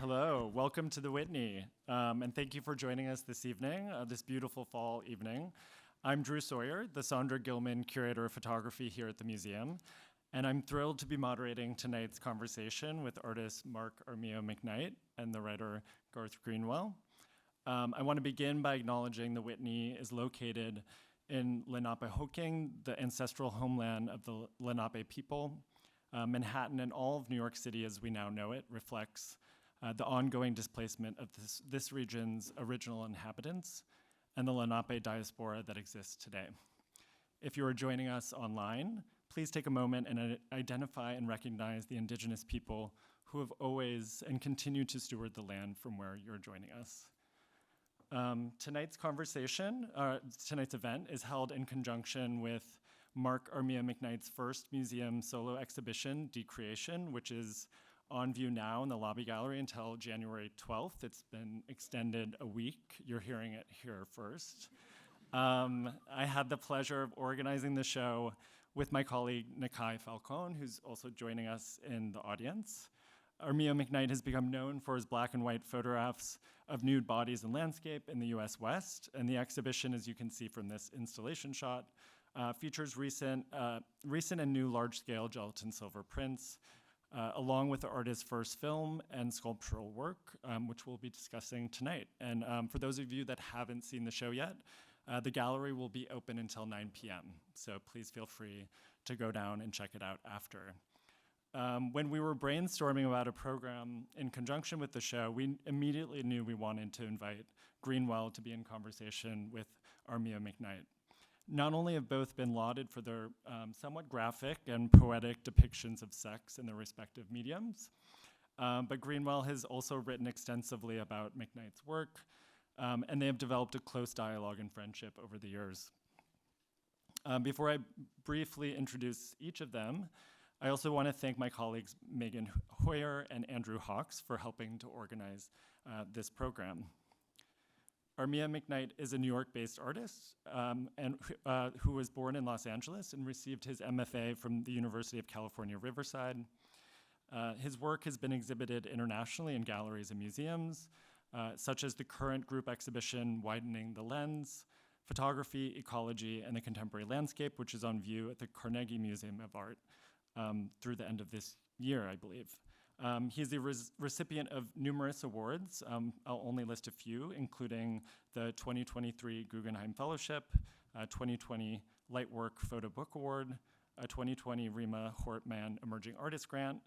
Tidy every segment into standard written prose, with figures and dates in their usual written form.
Hello, welcome to the Whitney, and thank you for joining us this evening, this beautiful fall evening. I'm Drew Sawyer, the Sondra Gilman Curator of Photography here at the museum, and I'm thrilled to be moderating tonight's conversation with artist Armijo McKnight and the writer Garth Greenwell. I want to begin by acknowledging the Whitney is located in Lenapehoking, the ancestral homeland of the Lenape people. Manhattan and all of New York City as we now know it reflects the ongoing displacement of this region's original inhabitants and the Lenape diaspora that exists today. If you are joining us online, please take a moment and identify and recognize the indigenous people who have always and continue to steward the land from where you're joining us. Tonight's event is held in conjunction with Armijo McKnight's first museum solo exhibition, Decreation, which is on view now in the lobby gallery until January 12th. It's been extended a week. You're hearing it here first. I had the pleasure of organizing the show with my colleague, Nakai Falcone, who's also joining us in the audience. Armijo McKnight has become known for his black and white photographs of nude bodies and landscape in the US West, and the exhibition, as you can see from this installation shot, features recent and new large-scale gelatin silver prints, along with the artist's first film and sculptural work, which we'll be discussing tonight. And for those of you that haven't seen the show yet, the gallery will be open until 9 p.m., so please feel free to go down and check it out after. When we were brainstorming about a program in conjunction with the show, we immediately knew we wanted to invite Greenwell to be in conversation with Armijo McKnight. Not only have both been lauded for their somewhat graphic and poetic depictions of sex in their respective mediums, but Greenwell has also written extensively about McKnight's work, and they have developed a close dialogue and friendship over the years. Before I briefly introduce each of them, I also want to thank my colleagues Megan Hoyer and Andrew Hawks for helping to organize this program. Armijo McKnight is a New York-based artist who was born in Los Angeles and received his MFA from the University of California, Riverside. His work has been exhibited internationally in galleries and museums, such as the current group exhibition, Widening the Lens, Photography, Ecology, and the Contemporary Landscape, which is on view at the Carnegie Museum of Art through the end of this year, I believe. He's the recipient of numerous awards. I'll only list a few, including the 2023 Guggenheim Fellowship, 2020 Lightwork Photo Book Award, a 2020 Rima Hortman Emerging Artist Grant,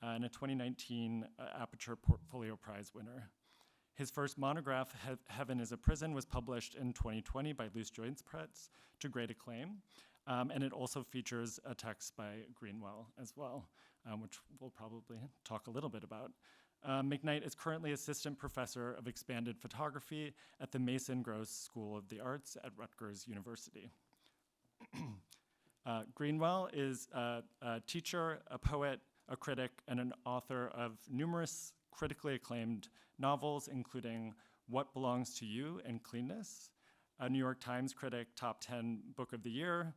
and a 2019 Aperture Portfolio Prize winner. His first monograph, Heaven is a Prison, was published in 2020 by Loose Joints Press to great acclaim. And it also features a text by Greenwell as well, which we'll probably talk a little bit about. McKnight is currently assistant professor of expanded photography at the Mason Gross School of the Arts at Rutgers University. Greenwell is a teacher, a poet, a critic, and an author of numerous critically acclaimed novels, including What Belongs to You and Cleanness, a New York Times critic top 10 book of the year,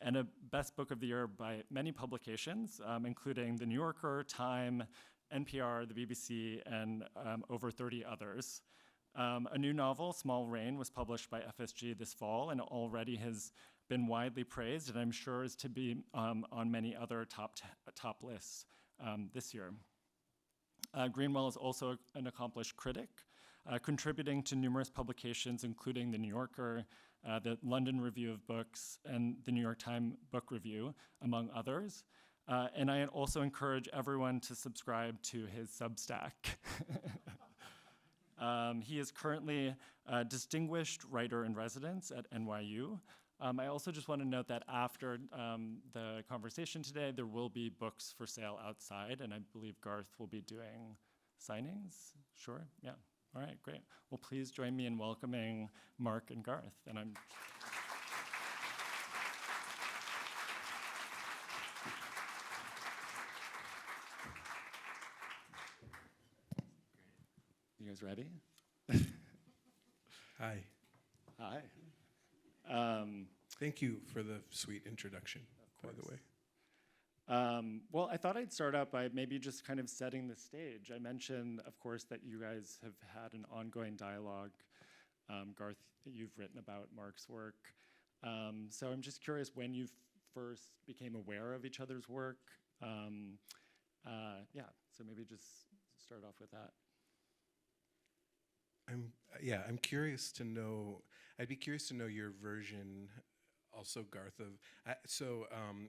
and a best book of the year by many publications, including The New Yorker, Time, NPR, the BBC, and over 30 others. A new novel, Small Rain, was published by FSG this fall and already has been widely praised, and I'm sure is to be on many other top lists this year. Greenwell is also an accomplished critic, contributing to numerous publications, including The New Yorker, the London Review of Books, and the New York Times Book Review, among others. And I also encourage everyone to subscribe to his Substack. He is currently a distinguished writer in residence at NYU. I also just want to note that after the conversation today, there will be books for sale outside, and I believe Garth will be doing signings. Sure, yeah. All right, great. Well, please join me in welcoming Mark and Garth. And I'm. You guys ready? Hi. Hi. Thank you for the sweet introduction, by the way. Well, I thought I'd start out by maybe just kind of setting the stage. I mentioned, of course, that you guys have had an ongoing dialogue. Garth, you've written about Mark's work. So I'm just curious when you first became aware of each other's work. Yeah, so maybe just start off with that. I'm curious to know. I'd be curious to know your version, also Garth.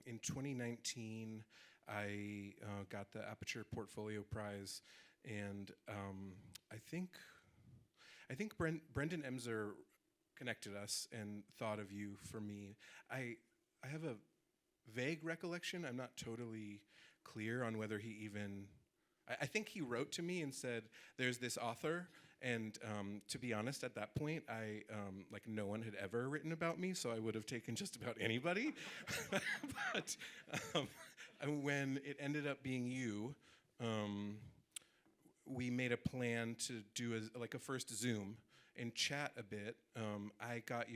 In 2019, I got the Aperture Portfolio Prize, and I think Brendan Emser connected us and thought of you for me. I have a vague recollection. I'm not totally clear on whether he even. I think he wrote to me and said, "There's this author." And to be honest, at that point, no one had ever written about me, so I would have taken just about anybody. But when it ended up being you, we made a plan to do a first Zoom and chat a bit. I got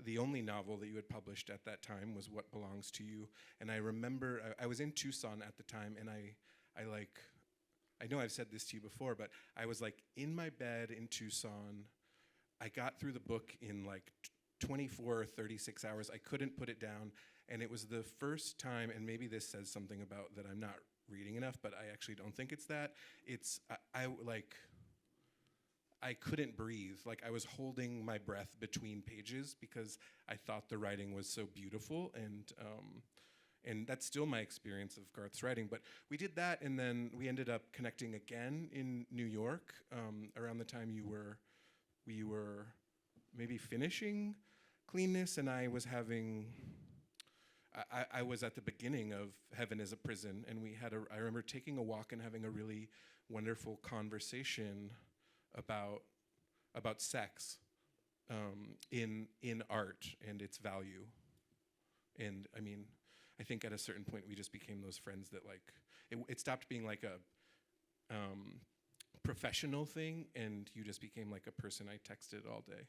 the only novel that you had published at that time was What Belongs to You, and I remember I was in Tucson at the time, and I know I've said this to you before, but I was in my bed in Tucson. I got through the book in 24 or 36 hours. I couldn't put it down, and it was the first time, and maybe this says something about that I'm not reading enough, but I actually don't think it's that. I couldn't breathe. I was holding my breath between pages because I thought the writing was so beautiful, and that's still my experience of Garth's writing. But we did that, and then we ended up connecting again in New York around the time we were maybe finishing Cleanness, and I was I was at the beginning of Heaven is a Prison, and I remember taking a walk and having a really wonderful conversation about sex in art and its value. And I mean, I think at a certain point we just became those friends that it stopped being a professional thing, and you just became a person I texted all day,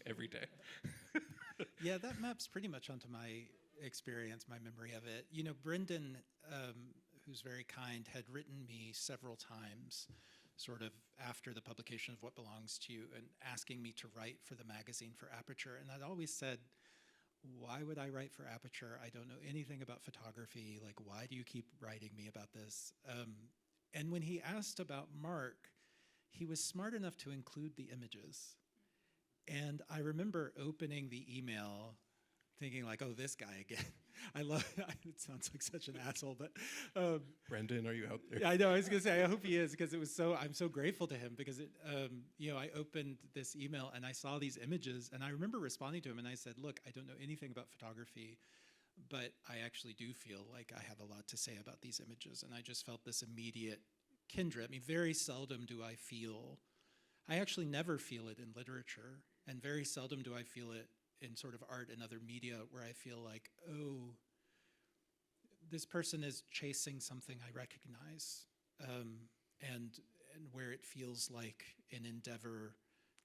every day. Yeah, that maps pretty much onto my experience, my memory of it. You know, Brendan, who's very kind, had written me several times, sort of after the publication of What Belongs to You, and asking me to write for the magazine for Aperture. And I'd always said, why would I write for Aperture? I don't know anything about photography. Why do you keep writing me about this? And when he asked about Mark, he was smart enough to include the images. And I remember opening the email thinking oh, this guy again. I love it. Sounds like such an asshole, but Brendan, are you out there? Yeah, I know. I was gonna say I hope he is, because I'm so grateful to him, because I opened this email and I saw these images, and I remember responding to him and I said, look, I don't know anything about photography, but I actually do feel like I have a lot to say about these images, and I just felt this immediate kindred. I mean, very seldom do I actually never feel it in literature, and very seldom do I feel it in sort of art and other media, where I feel oh, this person is chasing something I recognize, and where it feels like an endeavor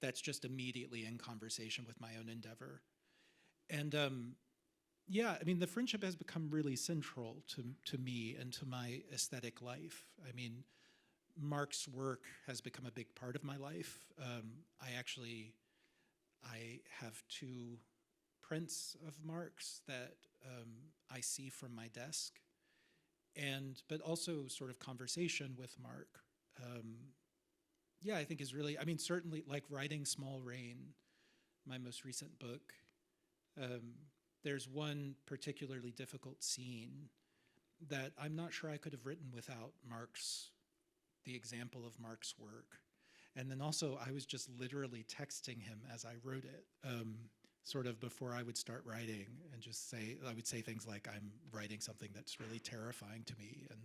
that's just immediately in conversation with my own endeavor. And yeah, I mean, the friendship has become really central to me and to my aesthetic life. I mean, Mark's work has become a big part of my life. I have 2 prints of Mark's that I see from my desk, but also sort of conversation with Mark. I think is really, I mean, certainly writing Small Rain, my most recent book. There's one particularly difficult scene that I'm not sure I could have written without the example of Mark's work. And then also, I was just literally texting him as I wrote it, sort of before I would start writing, and I would say things like, I'm writing something that's really terrifying to me. And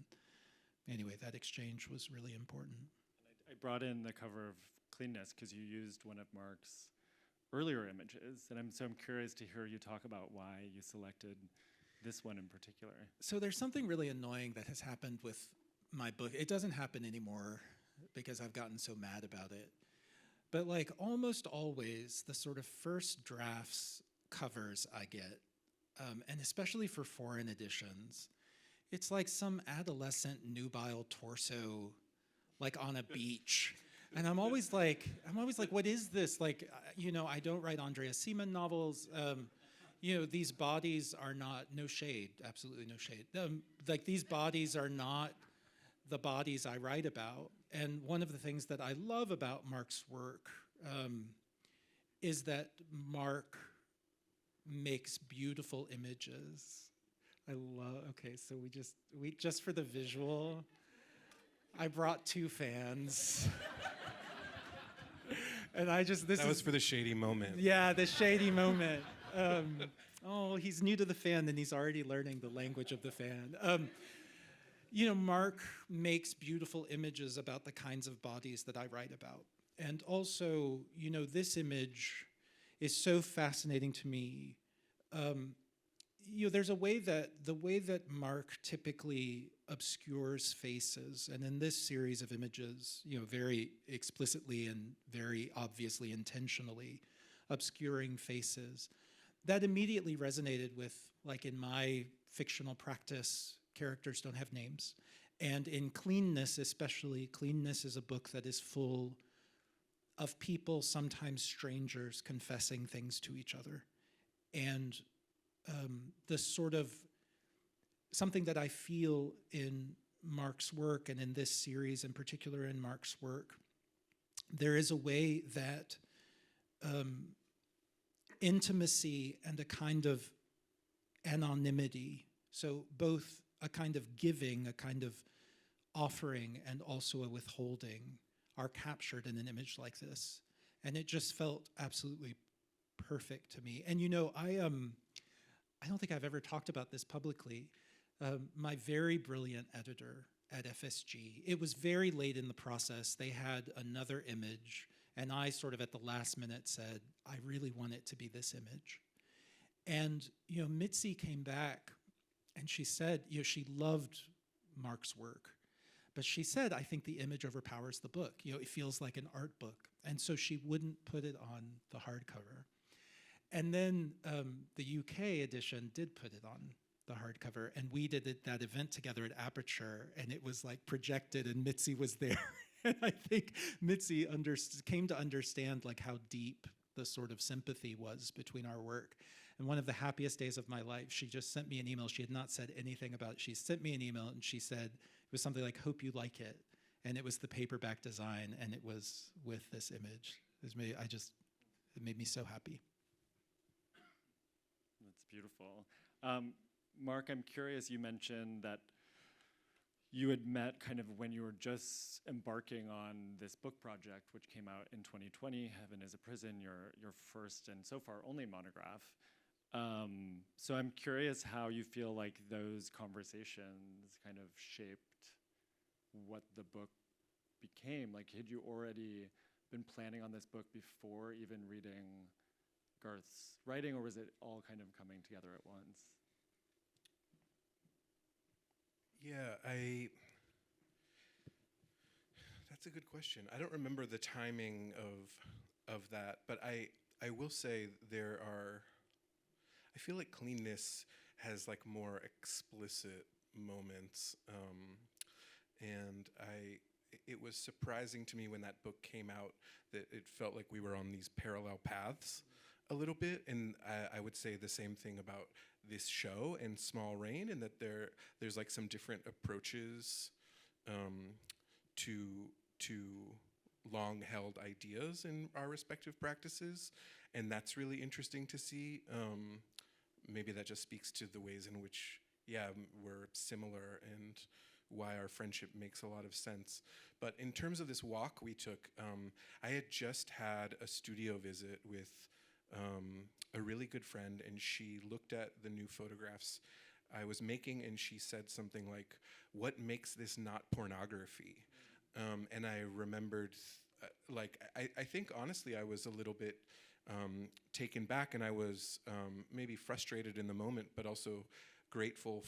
anyway, that exchange was really important. I brought in the cover of Cleanness because you used one of Mark's earlier images, and I'm curious to hear you talk about why you selected this one in particular. So there's something really annoying that has happened with my book. It doesn't happen anymore because I've gotten so mad about it. But almost always, the sort of first drafts covers I get, and especially for foreign editions, it's like some adolescent nubile torso, like on a beach. And I'm always like, what is this? Like, I don't write Andrea Seaman novels. These bodies are not, no shade, absolutely no shade. Like, these bodies are not the bodies I write about. And one of the things that I love about Mark's work is that Mark makes beautiful images. Okay, so we just for the visual, I brought 2 fans. And that was for the shady moment. Yeah, the shady moment. He's new to the fan and he's already learning the language of the fan. Mark makes beautiful images about the kinds of bodies that I write about. And also, this image is so fascinating to me. There's the way that Mark typically obscures faces, and in this series of images, very explicitly and very obviously intentionally obscuring faces, that immediately resonated with, like, in my fictional practice, characters don't have names. And in Cleanness especially, Cleanness is a book that is full of people, sometimes strangers, confessing things to each other. And this sort of something that I feel in Mark's work, and in this series in particular in Mark's work, there is a way that intimacy and a kind of anonymity, so both a kind of giving, a kind of offering, and also a withholding, are captured in an image like this. And it just felt absolutely perfect to me. And I don't think I've ever talked about this publicly. My very brilliant editor at FSG, it was very late in the process. They had another image, and I sort of at the last minute said, I really want it to be this image. And, Mitzi came back and she said, she loved Mark's work, but she said, I think the image overpowers the book. It feels like an art book. And so she wouldn't put it on the hardcover. And then the UK edition did put it on the hardcover, and we did that event together at Aperture, and it was like projected, and Mitzi was there. And I think Mitzi came to understand like how deep the sort of sympathy was between our work. And one of the happiest days of my life, she just sent me an email. She had not said anything about it. She sent me an email, and she said, it was something like, hope you like it. And it was the paperback design, and it was with this image. It made me so happy. That's beautiful. Mark, I'm curious, you mentioned that you had met kind of when you were just embarking on this book project, which came out in 2020, Heaven is a Prison, your first and so far only monograph. So I'm curious how you feel like those conversations kind of shaped what the book became. Like, had you already been planning on this book before even reading Garth's writing, or was it all kind of coming together at once? Yeah, that's a good question. I don't remember the timing of that, but I will say I feel like Cleanness has like more explicit moments, and it was surprising to me when that book came out that it felt like we were on these parallel paths a little bit, and I would say the same thing about this show and Small Rain, and that there's like some different approaches to long-held ideas in our respective practices, and that's really interesting to see. Maybe that just speaks to the ways in which, we're similar and why our friendship makes a lot of sense. But in terms of this walk we took, I had just had a studio visit with a really good friend, and she looked at the new photographs I was making, and she said something like, what makes this not pornography? And I remembered, I think honestly I was a little bit taken back, and I was maybe frustrated in the moment, but also grateful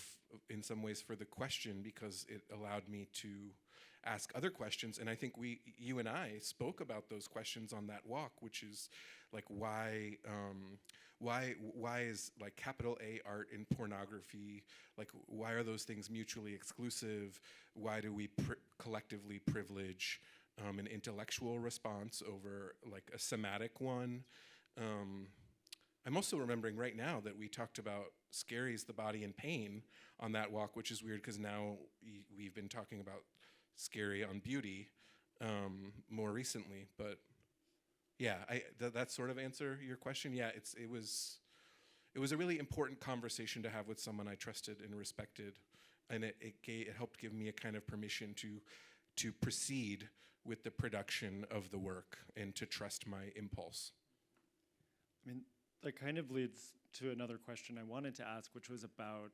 in some ways for the question, because it allowed me to ask other questions. And I think you and I spoke about those questions on that walk, which is like, why why is like capital A art in pornography? Like, why are those things mutually exclusive? Why do we collectively privilege an intellectual response over like a somatic one? I'm also remembering right now that we talked about Scary's The Body in Pain on that walk, which is weird because now we've been talking about Scary on Beauty more recently. But yeah, that sort of answer your question. Yeah, it was a really important conversation to have with someone I trusted and respected, and it helped give me a kind of permission to proceed with the production of the work and to trust my impulse. I mean, that kind of leads to another question I wanted to ask, which was about,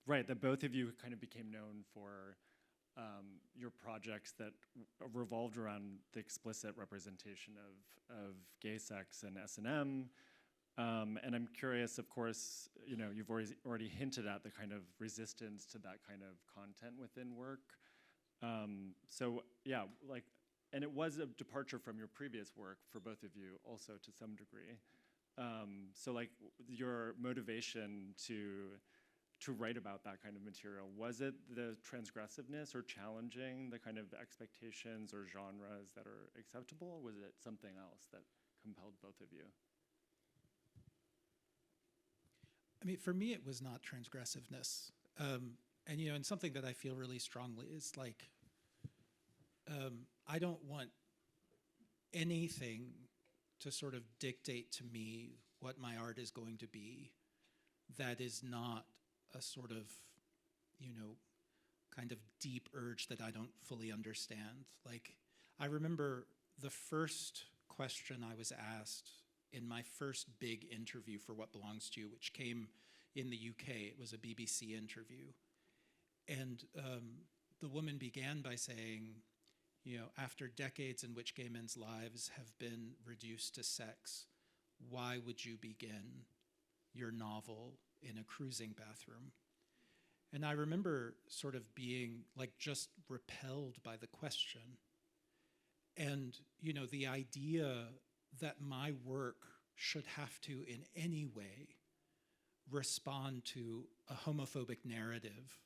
right, that both of you kind of became known for your projects that revolved around the explicit representation of gay sex and S&M. And I'm curious, of course, you know, you've already hinted at the kind of resistance to that kind of content within work. So yeah, like, and it was a departure from your previous work for both of you also to some degree. So like your motivation to write about that kind of material, was it the transgressiveness or challenging the kind of expectations or genres that are acceptable, or was it something else that compelled both of you? I mean, for me, it was not transgressiveness. And, you know, and something that I feel really strongly is like, I don't want anything to sort of dictate to me what my art is going to be that is not a sort of, you know, kind of deep urge that I don't fully understand. Like, I remember the first question I was asked in my first big interview for What Belongs to You, which came in the UK. It was a BBC interview. And the woman began by saying, you know, after decades in which gay men's lives have been reduced to sex, why would you begin your novel in a cruising bathroom? And I remember sort of being like just repelled by the question. And, you know, the idea that my work should have to in any way respond to a homophobic narrative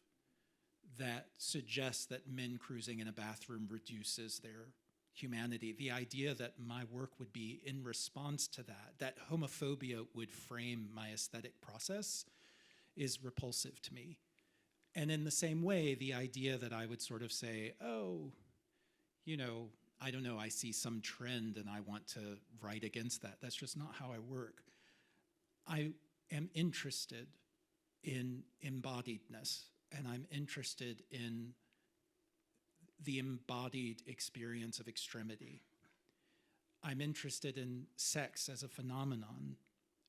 that suggests that men cruising in a bathroom reduces their humanity. The idea that my work would be in response to that homophobia would frame my aesthetic process is repulsive to me. And in the same way, the idea that I would sort of say, oh, you know, I don't know, I see some trend and I want to write against that. That's just not how I work. I am interested in embodiedness, and I'm interested in the embodied experience of extremity. I'm interested in sex as a phenomenon,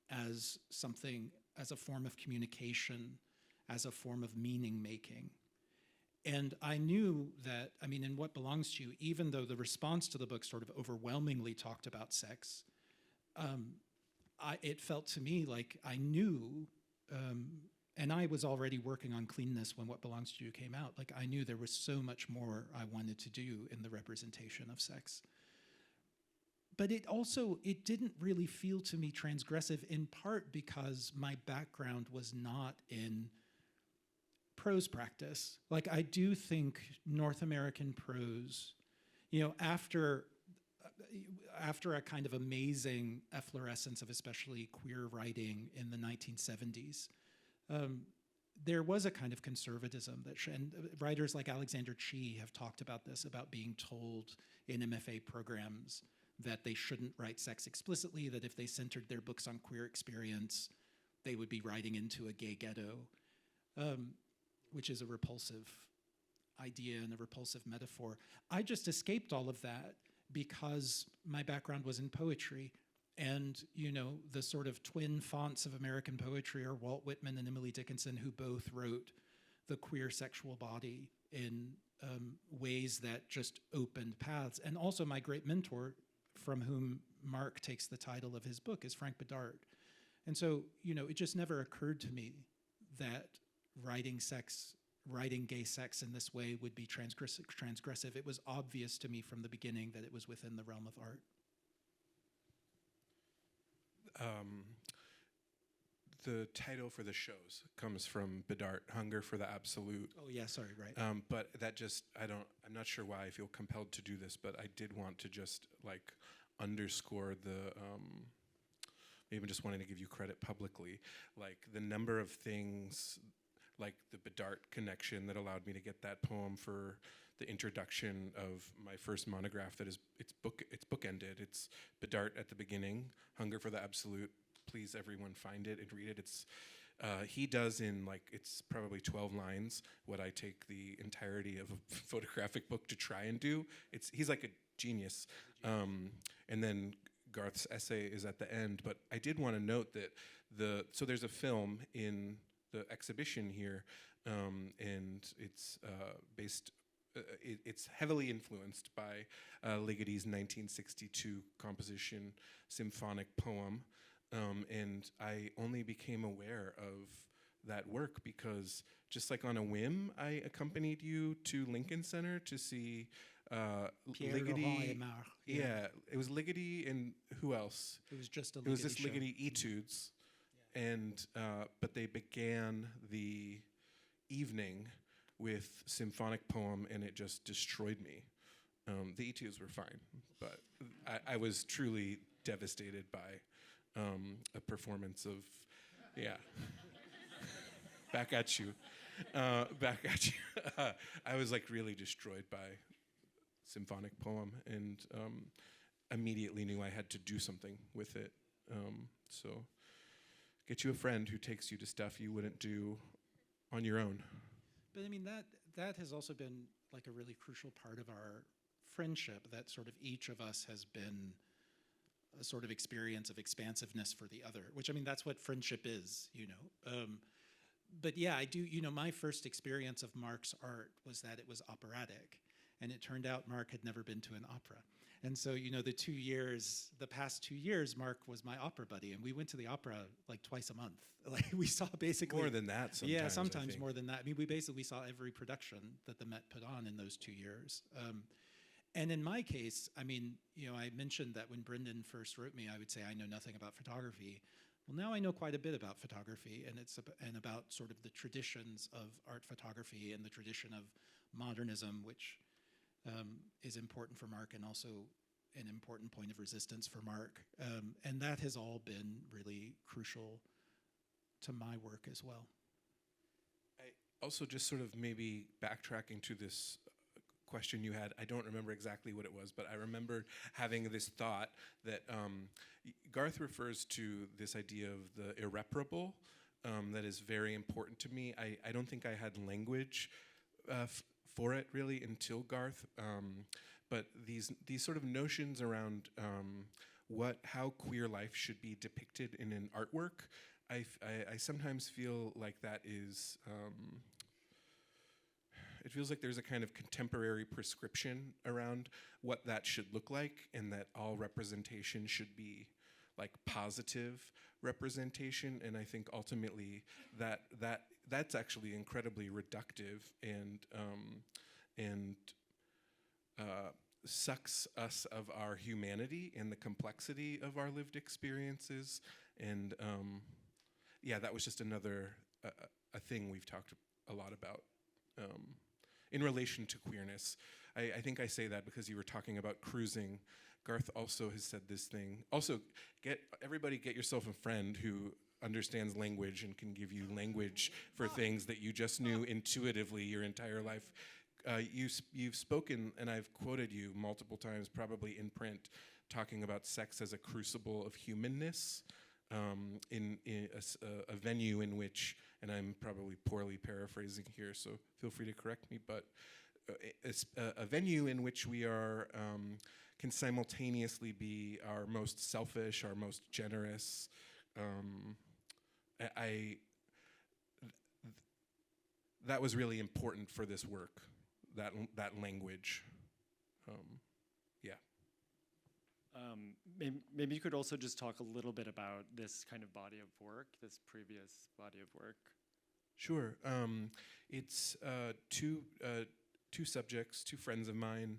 as something, as a form of communication, as a form of meaning making. And I knew that, I mean, in What Belongs to You, even though the response to the book sort of overwhelmingly talked about sex, it felt to me like I knew, and I was already working on Cleanness when What Belongs to You came out. Like, I knew there was so much more I wanted to do in the representation of sex. But it didn't really feel to me transgressive, in part because my background was not in prose practice. Like, I do think North American prose, you know, after a kind of amazing efflorescence of especially queer writing in the 1970s, there was a kind of conservatism and writers like Alexander Chee have talked about this, about being told in MFA programs that they shouldn't write sex explicitly, that if they centered their books on queer experience, they would be writing into a gay ghetto, which is a repulsive idea and a repulsive metaphor. I just escaped all of that because my background was in poetry. And, you know, the sort of twin fonts of American poetry are Walt Whitman and Emily Dickinson, who both wrote the queer sexual body in ways that just opened paths. And also my great mentor, from whom Mark takes the title of his book, is Frank Bedard. And so, you know, it just never occurred to me that writing gay sex in this way would be transgressive. It was obvious to me from the beginning that it was within the realm of art. the title for the shows comes from Bedart, Hunger for the Absolute. Oh yeah, sorry, right. But that just, I'm not sure why I feel compelled to do this, but I did want to just like underscore the, maybe just wanting to give you credit publicly, like the number of things, like the Bedart connection that allowed me to get that poem for the introduction of my first monograph that is, it's bookended. It's Bedart at the beginning, Hunger for the Absolute. Please everyone find it and read it. It's he does in like, it's probably 12 lines what I take the entirety of a photographic book to try and do. He's like a genius. And then Garth's essay is at the end, but I did want to note that so there's a film in the exhibition here, and it's based, it's heavily influenced by Ligeti's 1962 composition, Symphonic Poem. And I only became aware of that work because just like on a whim, I accompanied you to Lincoln Center to see Ligeti. Yeah, it was Ligeti and who else? It was just a Ligeti. It was this show. Ligeti Etudes, and but they began the evening with Symphonic Poem, and it just destroyed me. The Etudes were fine, but I was truly devastated by a performance of, yeah. Back at you. I was like really destroyed by Symphonic Poem, and immediately knew I had to do something with it. So get you a friend who takes you to stuff you wouldn't do on your own. But I mean, that has also been like a really crucial part of our friendship, that sort of each of us has been a sort of experience of expansiveness for the other, which I mean, that's what friendship is, you know. But yeah, I do, you know, my first experience of Mark's art was that it was operatic. And it turned out Mark had never been to an opera. And so, you know, the past 2 years, Mark was my opera buddy. And we went to the opera like twice a month. Like we saw basically— More than that sometimes. Yeah, sometimes more than that. I mean, we saw every production that the Met put on in those 2 years. And in my case, I mean, you know, I mentioned that when Brendan first wrote me, I would say I know nothing about photography. Well, now I know quite a bit about photography, and about sort of the traditions of art photography and the tradition of modernism, which is important for Mark and also an important point of resistance for Mark. And that has all been really crucial to my work as well. I also just sort of maybe backtracking to this question you had, I don't remember exactly what it was, but I remember having this thought that Garth refers to this idea of the irreparable that is very important to me. I don't think I had language for it really until Garth, but these sort of notions around how queer life should be depicted in an artwork, I sometimes feel like that is, it feels like there's a kind of contemporary prescription around what that should look like, and that all representation should be like positive representation. And I think ultimately that's actually incredibly reductive and sucks us of our humanity and the complexity of our lived experiences. And yeah, that was just another a thing we've talked a lot about in relation to queerness. I think I say that because you were talking about cruising. Garth also has said this thing. Also, everybody get yourself a friend who understands language and can give you language for things that you just knew intuitively your entire life. You've spoken, and I've quoted you multiple times, probably in print, talking about sex as a crucible of humanness, in a venue in which, and I'm probably poorly paraphrasing here, so feel free to correct me, but a venue in which we are can simultaneously be our most selfish, our most generous. That was really important for this work, that language. Yeah. Maybe you could also just talk a little bit about this kind of body of work, this previous body of work. Sure. It's two subjects, two friends of mine,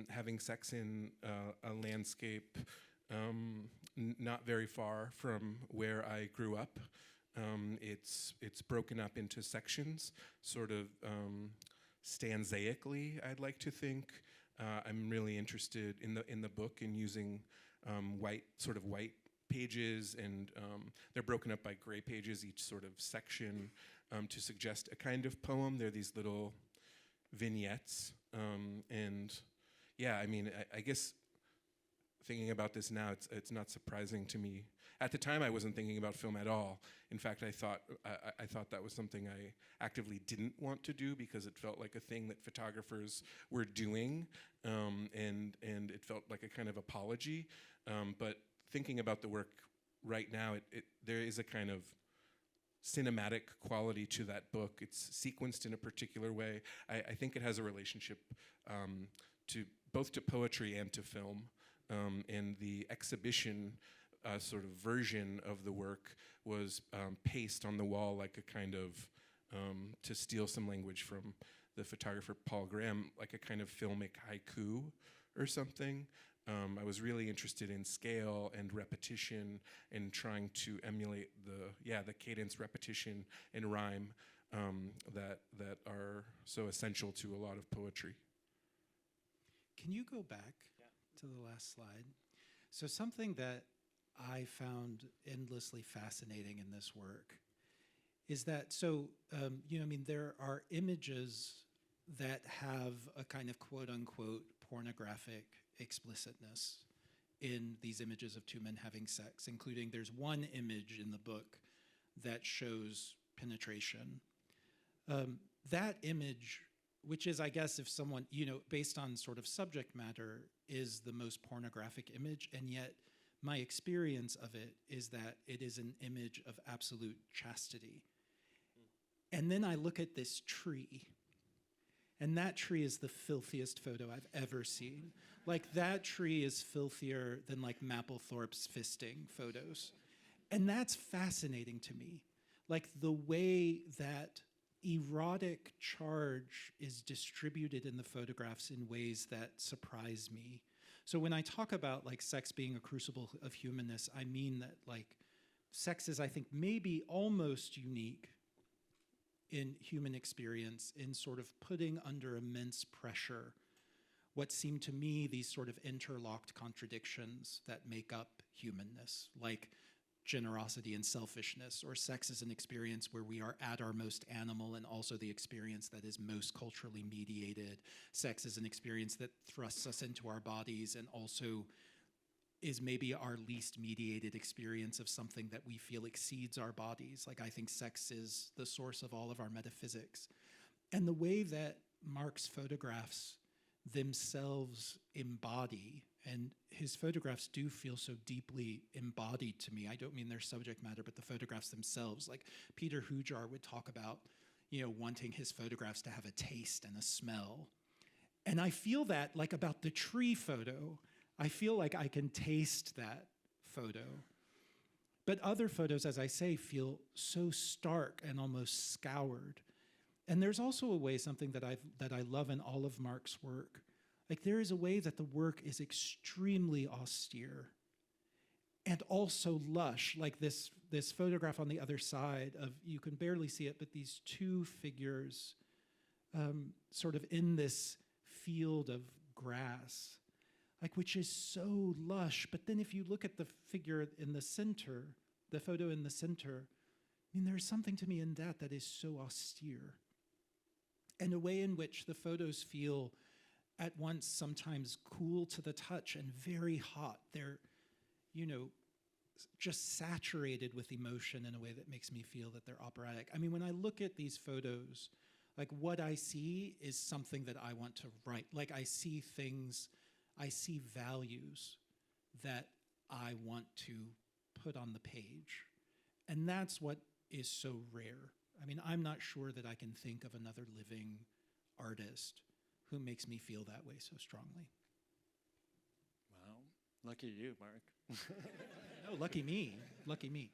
having sex in a landscape, not very far from where I grew up. It's broken up into sections, sort of stanzaically, I'd like to think. I'm really interested in the book in using white pages, and they're broken up by gray pages, each sort of section, to suggest a kind of poem. They're these little vignettes, and yeah, I mean, I guess thinking about this now, it's not surprising to me. At the time, I wasn't thinking about film at all. In fact, I thought that was something I actively didn't want to do because it felt like a thing that photographers were doing, and it felt like a kind of apology. But thinking about the work right now, there is a kind of cinematic quality to that book. It's sequenced in a particular way. I think it has a relationship to both to poetry and to film. And the exhibition sort of version of the work was paced on the wall like a kind of, to steal some language from the photographer Paul Graham, like a kind of filmic haiku or something. I was really interested in scale and repetition and trying to emulate the cadence, repetition, and rhyme that are so essential to a lot of poetry. Can you go back to the last slide? So something that I found endlessly fascinating in this work is that, there are images that have a kind of quote unquote pornographic explicitness in these images of two men having sex, including there's one image in the book that shows penetration. That image, which is, I guess, if someone, based on sort of subject matter, is the most pornographic image, and yet my experience of it is that it is an image of absolute chastity. And then I look at this tree, and that tree is the filthiest photo I've ever seen. Like, that tree is filthier than, like, Mapplethorpe's fisting photos. And that's fascinating to me. Like, the way that erotic charge is distributed in the photographs in ways that surprise me. So when I talk about, like, sex being a crucible of humanness, I mean that, like, sex is, I think, maybe almost unique in human experience in sort of putting under immense pressure what seem to me these sort of interlocked contradictions that make up humanness, like generosity and selfishness, or sex is an experience where we are at our most animal and also the experience that is most culturally mediated. Sex is an experience that thrusts us into our bodies and also is maybe our least mediated experience of something that we feel exceeds our bodies. Like, I think sex is the source of all of our metaphysics. And the way that Mark's photographs themselves embody, and his photographs do feel so deeply embodied to me. I don't mean their subject matter, but the photographs themselves. Like, Peter Hujar would talk about, wanting his photographs to have a taste and a smell. And I feel that, like, about the tree photo. I feel like I can taste that photo. But other photos, as I say, feel so stark and almost scoured. And there's also a way, something that I love in all of Mark's work. Like, there is a way that the work is extremely austere and also lush. Like this photograph on the other side of, you can barely see it, but these two figures sort of in this field of grass, like, which is so lush. But then if you look at the figure in the center, the photo in the center, I mean, there's something to me in that is so austere. And a way in which the photos feel at once sometimes cool to the touch and very hot. They're, just saturated with emotion in a way that makes me feel that they're operatic. I mean, when I look at these photos, like, what I see is something that I want to write. Like, I see things, I see values that I want to put on the page. And that's what is so rare. I mean, I'm not sure that I can think of another living artist who makes me feel that way so strongly. Wow, lucky you, Mark. No, lucky me, lucky me.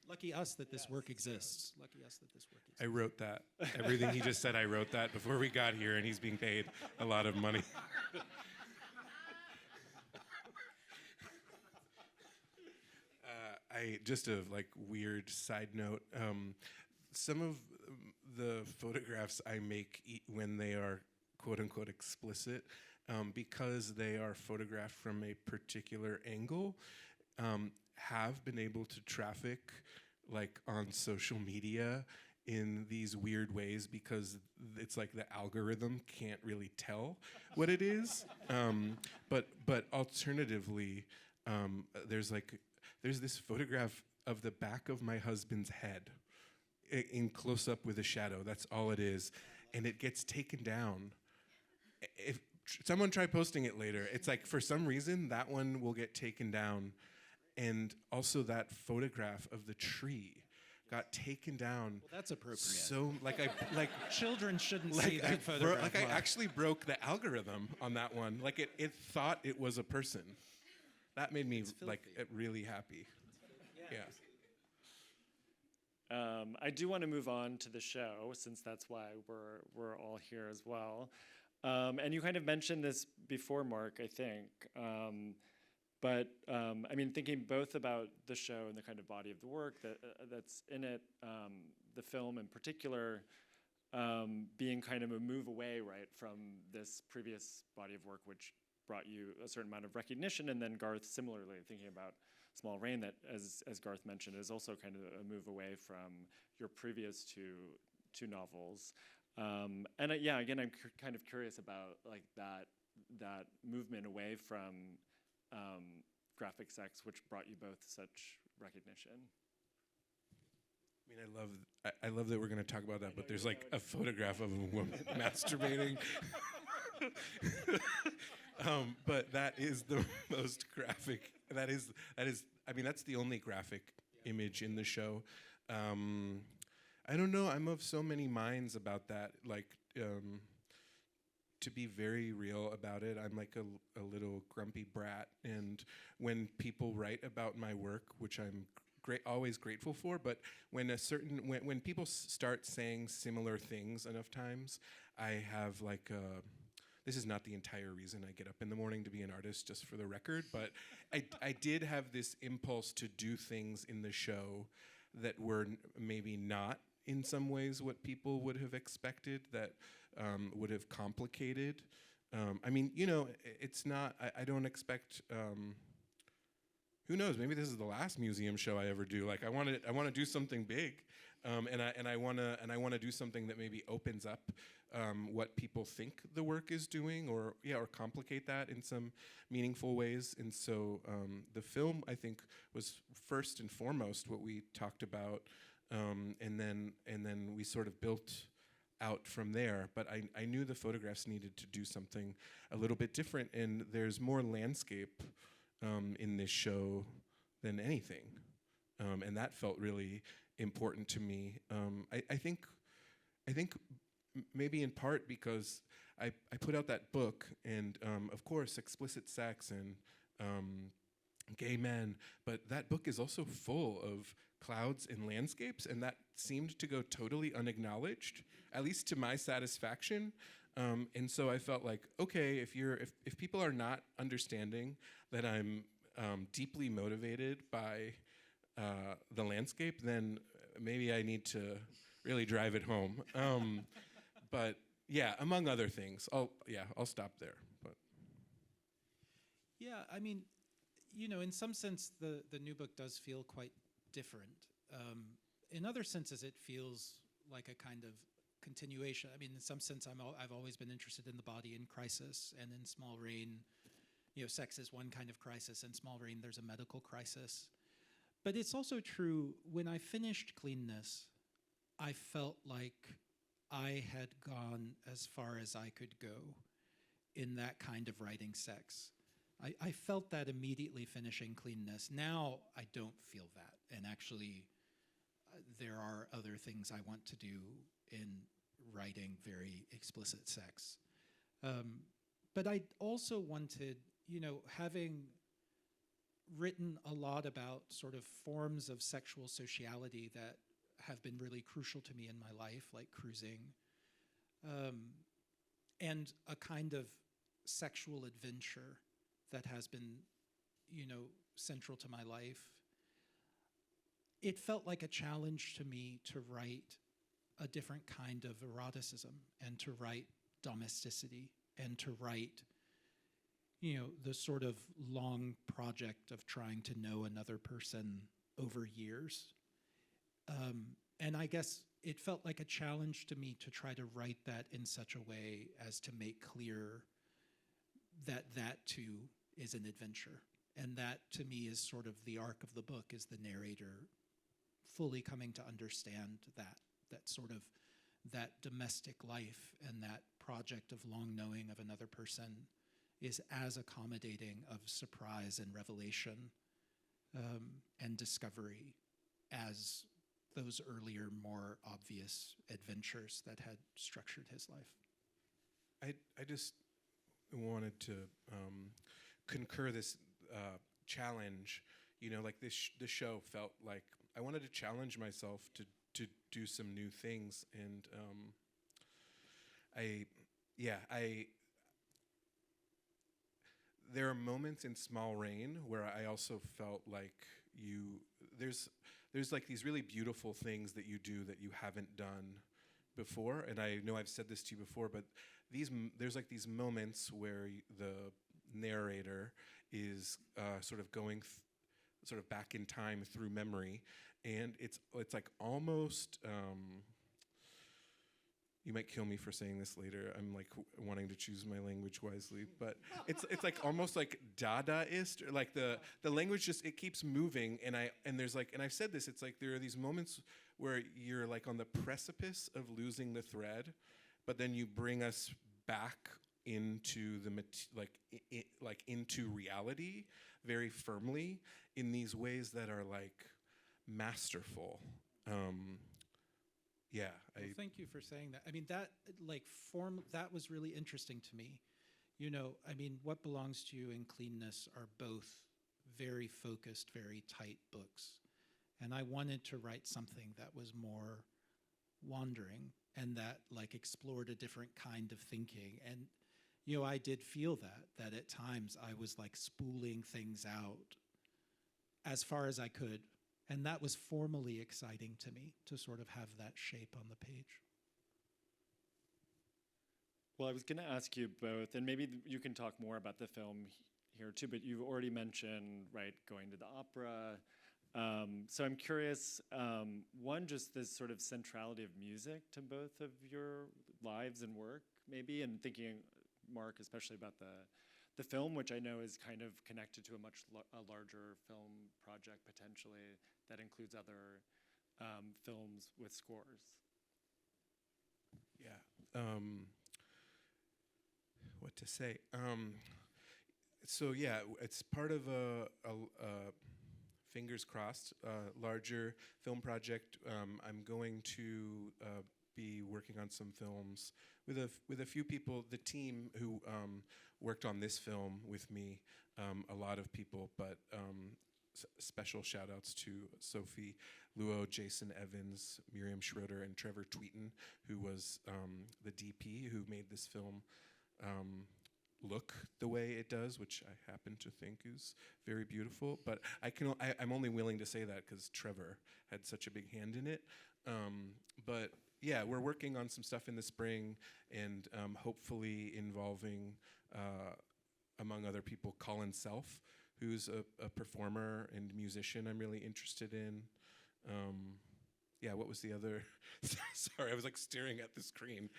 Lucky us that this work exists. Lucky us that this work exists. I wrote that. Everything he just said, I wrote that before we got here, and he's being paid a lot of money. I just a like weird side note. Some of the photographs I make when they are quote unquote explicit, because they are photographed from a particular angle, have been able to traffic like on social media in these weird ways, because it's like the algorithm can't really tell what it is. But alternatively, there's this photograph of the back of my husband's head in close up with a shadow. That's all it is, and it gets taken down. If someone try posting it later, it's like for some reason that one will get taken down, and also that photograph of the tree got taken down. Well, that's appropriate. So Children shouldn't see that photograph. I actually broke the algorithm on that one. Like it thought it was a person. That made me really happy. Yeah. I do want to move on to the show, since that's why we're all here as well. And you kind of mentioned this before, Mark, I think. But I mean, thinking both about the show and the kind of body of the work that's in it, the film in particular, being kind of a move away, right, from this previous body of work, which brought you a certain amount of recognition, and then Garth, similarly, thinking about Small Rain, that, as Garth mentioned, is also kind of a move away from your previous two novels. And again, I'm kind of curious about like that movement away from graphic sex, which brought you both such recognition. I mean, I love that we're going to talk about that, but there's like a photograph of a woman masturbating. But that is the most graphic. That is. I mean, that's the only graphic image in the show. I don't know. I'm of so many minds about that. Like, to be very real about it, I'm like a little grumpy brat. And when people write about my work, which I'm always grateful for, but when when people start saying similar things enough times, I have like this is not the entire reason I get up in the morning to be an artist, just for the record, but I did have this impulse to do things in the show that were maybe not in some ways what people would have expected, that would have complicated. I mean, you know, it's not, I don't expect, who knows, maybe this is the last museum show I ever do. Like I want to do something big, and I want to do something that maybe opens up what people think the work is doing, or complicate that in some meaningful ways. And so the film, I think, was first and foremost what we talked about, and then we sort of built out from there. But I knew the photographs needed to do something a little bit different, and there's more landscape in this show than anything, and that felt really important to me. I think maybe in part because I put out that book, and of course explicit sex and gay men, but that book is also full of clouds and landscapes, and that seemed to go totally unacknowledged, at least to my satisfaction. And so I felt like, okay, if people are not understanding that I'm deeply motivated by the landscape, then maybe I need to really drive it home. But yeah, among other things, I'll stop there. But yeah, I mean, you know, in some sense, the new book does feel quite different. In other senses, it feels like a kind of continuation. I mean, in some sense, I've always been interested in the body in crisis, and in Small Rain, you know, sex is one kind of crisis. In Small Rain, there's a medical crisis. But it's also true, when I finished Cleanness, I felt like I had gone as far as I could go in that kind of writing sex. I felt that immediately finishing Cleanness. Now I don't feel that, and actually there are other things I want to do in writing very explicit sex. But I also wanted, you know, having written a lot about sort of forms of sexual sociality that have been really crucial to me in my life, like cruising, and a kind of sexual adventure that has been, you know, central to my life. it felt like a challenge to me to write a different kind of eroticism and to write domesticity and to write, the sort of long project of trying to know another person over years. And I guess it felt like a challenge to me to try to write that in such a way as to make clear that that too is an adventure. And that to me is sort of the arc of the book, is the narrator fully coming to understand that sort of that domestic life and that project of long knowing of another person is as accommodating of surprise and revelation and discovery as those earlier, more obvious adventures that had structured his life. I just wanted to concur this challenge. Like the show felt like I wanted to challenge myself to do some new things, and there are moments in Small Rain where I also felt like there's like these really beautiful things that you do that you haven't done before, and I know I've said this to you before, but there's like these moments where the narrator is sort of going sort of back in time through memory, and it's like almost you might kill me for saying this later. I'm like wanting to choose my language wisely, but it's like almost like Dadaist, or like the language just, it keeps moving, and there's like, and I've said this, it's like there are these moments where you're like on the precipice of losing the thread, but then you bring us back into the into reality very firmly in these ways that are like masterful. Well, thank you for saying that. I mean, that that was really interesting to me. What Belongs to You and Cleanness are both very focused, very tight books. And I wanted to write something that was more wandering and that like explored a different kind of thinking. And, I did feel that at times I was like spooling things out as far as I could. And that was formally exciting to me, to sort of have that shape on the page. Well, I was going to ask you both, and maybe you can talk more about the film here too, but you've already mentioned, right, going to the opera. So I'm curious, one, just this sort of centrality of music to both of your lives and work, maybe, and thinking, Mark, especially about the film, which I know is kind of connected to a much larger film project potentially that includes other films with scores. Yeah. What to say? So yeah, it's part of a fingers crossed larger film project. I'm going to be working on some films with a few people. The team who worked on this film with me, a lot of people, but special shout outs to Sophie Luo, Jason Evans, Miriam Schroeder, and Trevor Tweeton, who was the DP who made this film look the way it does, which I happen to think is very beautiful. But I'm only willing to say that because Trevor had such a big hand in it. But yeah, we're working on some stuff in the spring, and hopefully involving, among other people, Colin Self, who's a performer and musician I'm really interested in. Yeah, what was the other? Sorry, I was like staring at the screen.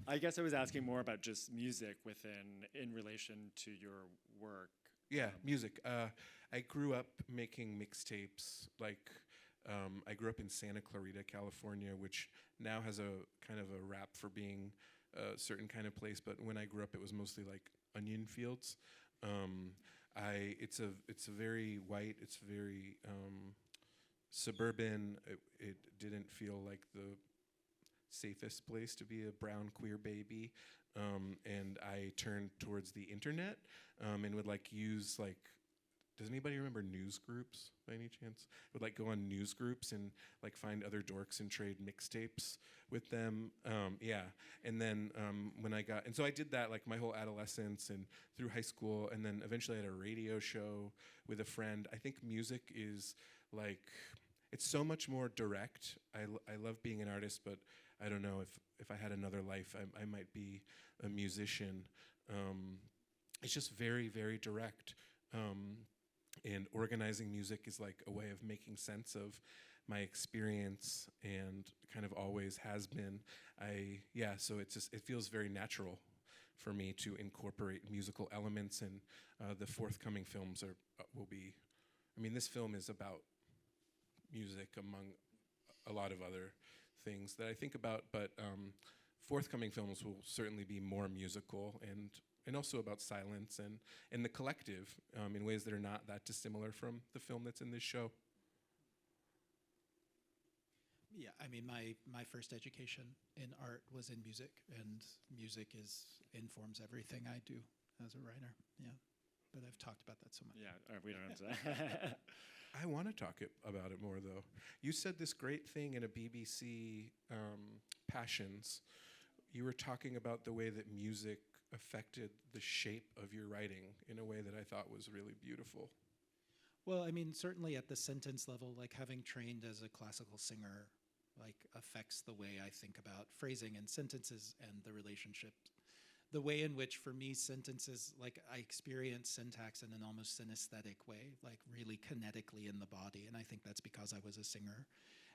I guess I was asking more about just music in relation to your work. Yeah, music. I grew up making mixtapes. I grew up in Santa Clarita, California, which now has a kind of a rap for being a certain kind of place. But when I grew up, it was mostly like onion fields. It's a very white. It's very suburban. It didn't feel like the safest place to be a brown queer baby, and I turned towards the internet and would use does anybody remember news groups by any chance? Would go on news groups and find other dorks and trade mixtapes with them. Yeah, and then so I did that my whole adolescence and through high school, and then eventually I had a radio show with a friend. I think music is it's so much more direct. I love being an artist, but I don't know if I had another life, I might be a musician. It's just very, very direct. And organizing music is like a way of making sense of my experience, and kind of always has been. So it feels very natural for me to incorporate musical elements, and the forthcoming films will be. I mean, this film is about music among a lot of other things that I think about, but forthcoming films will certainly be more musical, and also about silence and the collective in ways that are not that dissimilar from the film that's in this show. Yeah, I mean, my first education in art was in music, and music informs everything I do as a writer. Yeah, but I've talked about that so much. Yeah, we don't have to. I want to talk about it more, though. You said this great thing in a BBC Passions. You were talking about the way that music affected the shape of your writing in a way that I thought was really beautiful. Well, I mean, certainly at the sentence level, like having trained as a classical singer, like affects the way I think about phrasing and sentences and the relationship. The way in which, for me, sentences, like I experience syntax in an almost synesthetic way, like really kinetically in the body. And I think that's because I was a singer.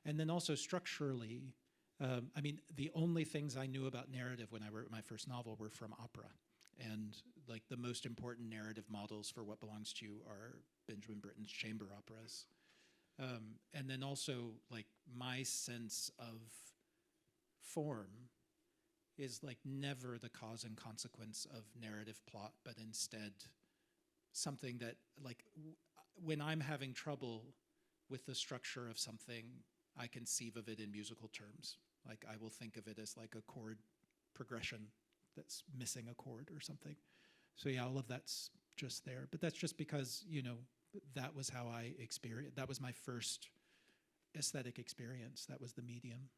And then also structurally, I mean, the only things I knew about narrative when I wrote my first novel were from opera. And like the most important narrative models for What Belongs to You are Benjamin Britten's chamber operas. And then also like my sense of form is like never the cause and consequence of narrative plot, but instead something that like when I'm having trouble with the structure of something, I conceive of it in musical terms. Like I will think of it as like a chord progression that's missing a chord or something. So yeah, all of that's just there. But that's just because, you know, that was how I experienced, that was my first aesthetic experience. That was the medium.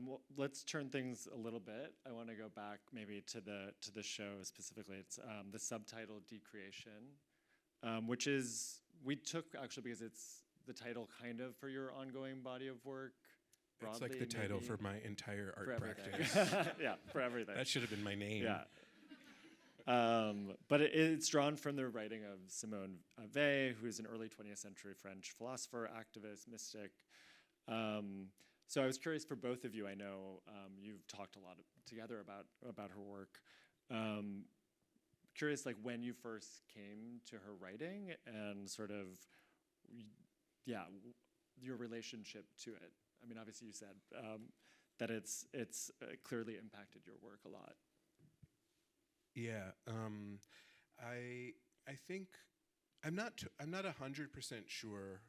Well, let's turn things a little bit. I want to go back maybe to the show specifically. It's the subtitle Decreation, which is, we took actually because it's the title kind of for your ongoing body of work. Broadly, it's like the title maybe for my entire art for practice. Yeah, for everything. That should have been my name. Yeah. But it's drawn from the writing of Simone Weil, who is an early 20th century French philosopher, activist, mystic. So I was curious for both of you. I know you've talked a lot together about her work. Curious, like when you first came to her writing and sort of, your relationship to it. I mean, obviously you said that it's clearly impacted your work a lot. Yeah, I think I'm not 100% sure.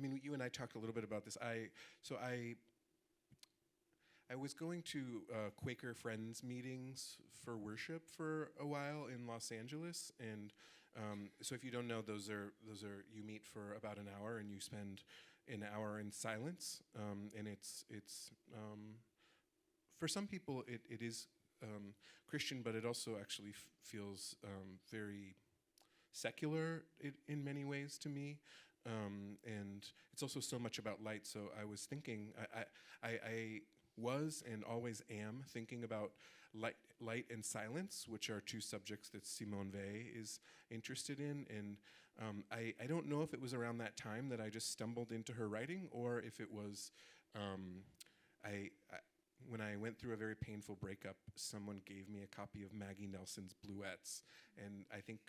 You and I talked a little bit about this. I was going to Quaker Friends meetings for worship for a while in Los Angeles, and so if you don't know, those are you meet for about an hour and you spend an hour in silence, and it's for some people it is Christian, but it also actually feels very secular in many ways to me. And it's also so much about light. So I was thinking, I was and always am thinking about light and silence, which are two subjects that Simone Weil is interested in. And I don't know if it was around that time that I just stumbled into her writing, or if it was, when I went through a very painful breakup, someone gave me a copy of Maggie Nelson's Bluets. And I think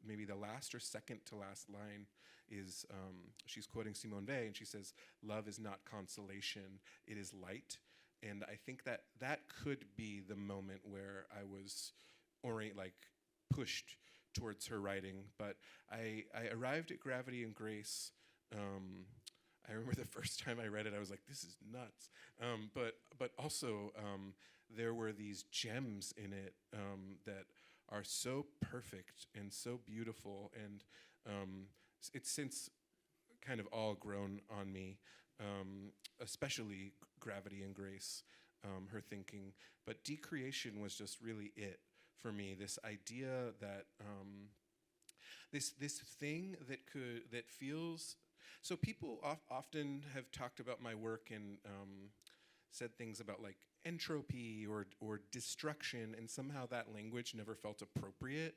maybe the last or second to last line is, she's quoting Simone Weil, and she says, "Love is not consolation, it is light." And I think that could be the moment where I was pushed towards her writing. But I arrived at Gravity and Grace. I remember the first time I read it, I was like, this is nuts. But also, there were these gems in it that are so perfect and so beautiful, and it's since kind of all grown on me, especially Gravity and Grace, her thinking. But Decreation was just really it for me, this idea that this thing that feels. So people often have talked about my work and said things about like entropy or destruction, and somehow that language never felt appropriate,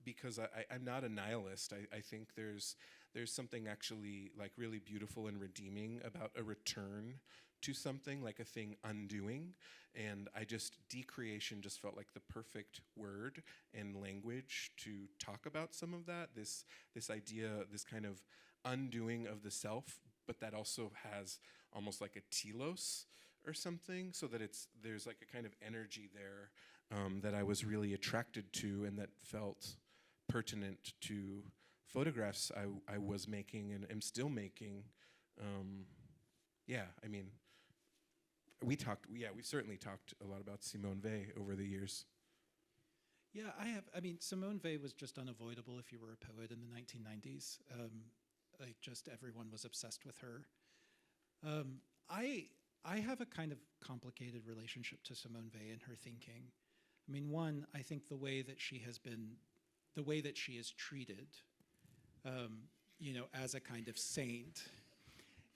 because I'm not a nihilist. I think there's something actually like really beautiful and redeeming about a return to something, like a thing undoing, and decreation just felt like the perfect word and language to talk about some of that, this idea, this kind of undoing of the self, but that also has almost like a telos or something, so that there's like a kind of energy there that I was really attracted to, and that felt pertinent to photographs I was making and am still making. I mean, we certainly talked a lot about Simone Weil over the years. Yeah, Simone Weil was just unavoidable if you were a poet in the 1990s. Like, just everyone was obsessed with her. I have a kind of complicated relationship to Simone Weil and her thinking. I mean, one, I think the way that she is treated, as a kind of saint,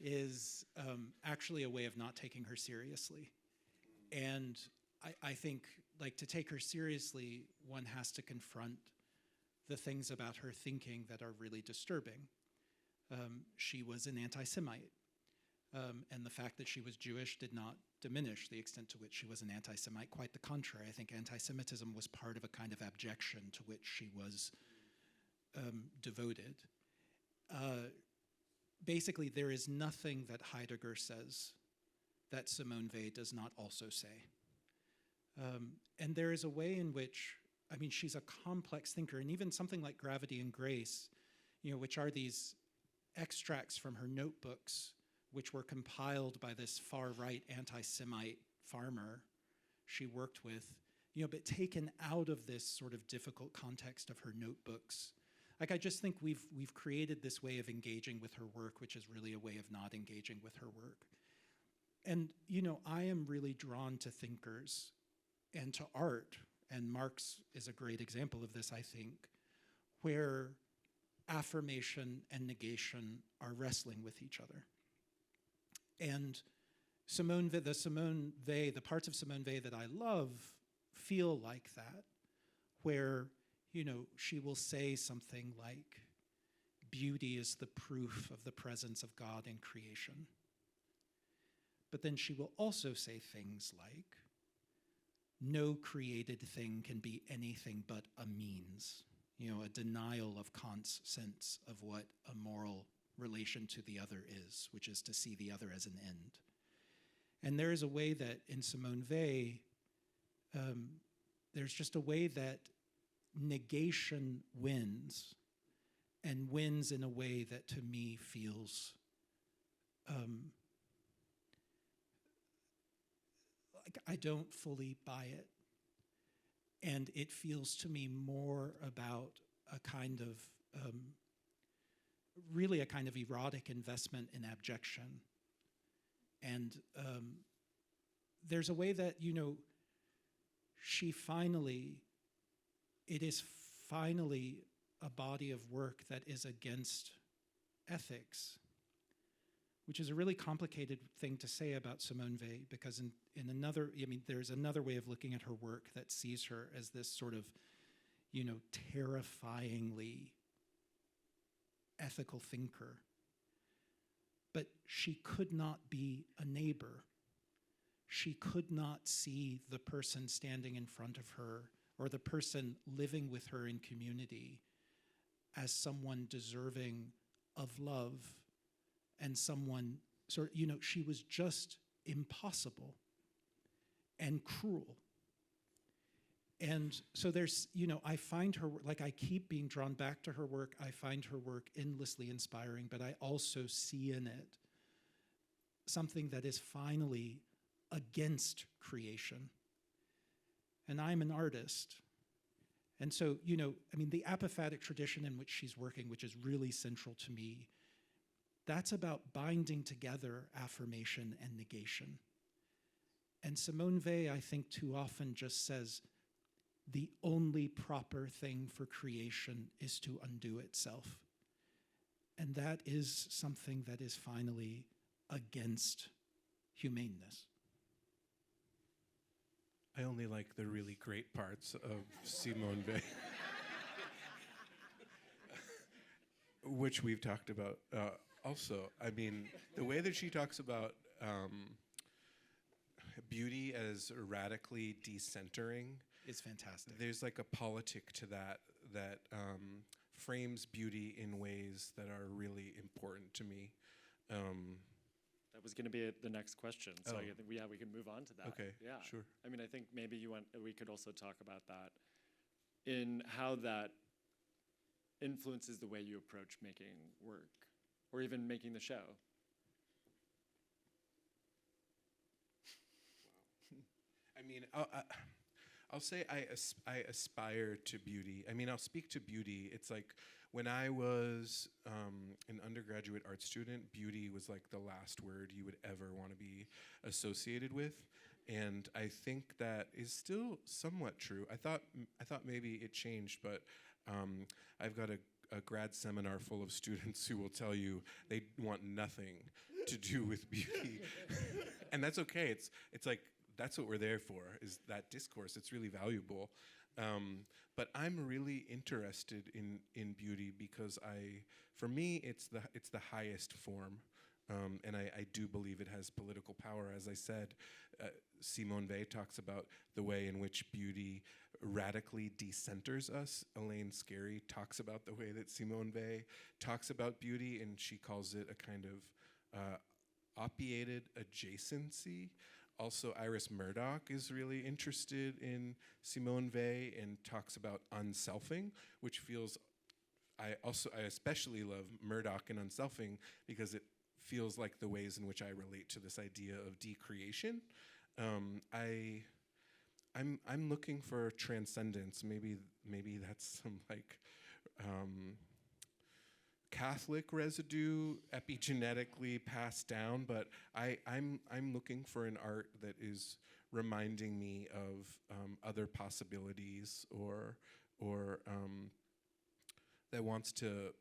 is actually a way of not taking her seriously. And I think, like, to take her seriously, one has to confront the things about her thinking that are really disturbing. She was an anti-Semite, and the fact that she was Jewish did not diminish the extent to which she was an anti-Semite. Quite the contrary. I think anti-Semitism was part of a kind of abjection to which she was devoted. Basically, there is nothing that Heidegger says that Simone Weil does not also say. And there is a way in which, she's a complex thinker, and even something like Gravity and Grace, which are these extracts from her notebooks, which were compiled by this far-right anti-Semite farmer she worked with, but taken out of this sort of difficult context of her notebooks. Like, I just think we've created this way of engaging with her work, which is really a way of not engaging with her work. And, I am really drawn to thinkers and to art, and Marx is a great example of this, I think, where affirmation and negation are wrestling with each other. And the parts of Simone Weil that I love feel like that, where, she will say something like, beauty is the proof of the presence of God in creation. But then she will also say things like, no created thing can be anything but a means, a denial of Kant's sense of what a moral relation to the other is, which is to see the other as an end. And there is a way that in Simone Weil, there's just a way that negation wins, and wins in a way that to me feels like I don't fully buy it. And it feels to me more about a kind of, really a kind of erotic investment in abjection. And there's a way that, it is finally a body of work that is against ethics, which is a really complicated thing to say about Simone Weil, because there's another way of looking at her work that sees her as this sort of, terrifyingly ethical thinker. But she could not be a neighbor. She could not see the person standing in front of her or the person living with her in community as someone deserving of love and someone she was just impossible and cruel. And so there's, I find her, like, I keep being drawn back to her work. I find her work endlessly inspiring, but I also see in it something that is finally against creation. And I'm an artist. And so, the apophatic tradition in which she's working, which is really central to me, that's about binding together affirmation and negation. And Simone Weil, I think, too often just says, the only proper thing for creation is to undo itself. And that is something that is finally against humaneness. I only like the really great parts of Simone Weil, which we've talked about also. I mean, the way that she talks about beauty as radically decentering, It's fantastic. there's like a politic to that that frames beauty in ways that are really important to me. That was going to be the next question, so Oh. I think we can move on to that. Okay, Yeah. sure. I mean, I think maybe we could also talk about that in how that influences the way you approach making work, or even making the show. I mean, I'll say I aspire to beauty. I mean, I'll speak to beauty. It's like when I was an undergraduate art student, beauty was like the last word you would ever want to be associated with. And I think that is still somewhat true. I thought maybe it changed, but I've got a grad seminar full of students who will tell you they want nothing to do with beauty. And that's okay. It's like, that's what we're there for, is that discourse. It's really valuable. But I'm really interested in beauty because for me, it's the highest form. And I do believe it has political power. As I said, Simone Weil talks about the way in which beauty radically decenters us. Elaine Scarry talks about the way that Simone Weil talks about beauty, and she calls it a kind of opiated adjacency. Also, Iris Murdoch is really interested in Simone Weil and talks about unselfing, which feels, I especially love Murdoch and unselfing because it feels like the ways in which I relate to this idea of decreation. I'm looking for transcendence. Maybe that's some like Catholic residue, epigenetically passed down, but I'm looking for an art that is reminding me of other possibilities, or that wants to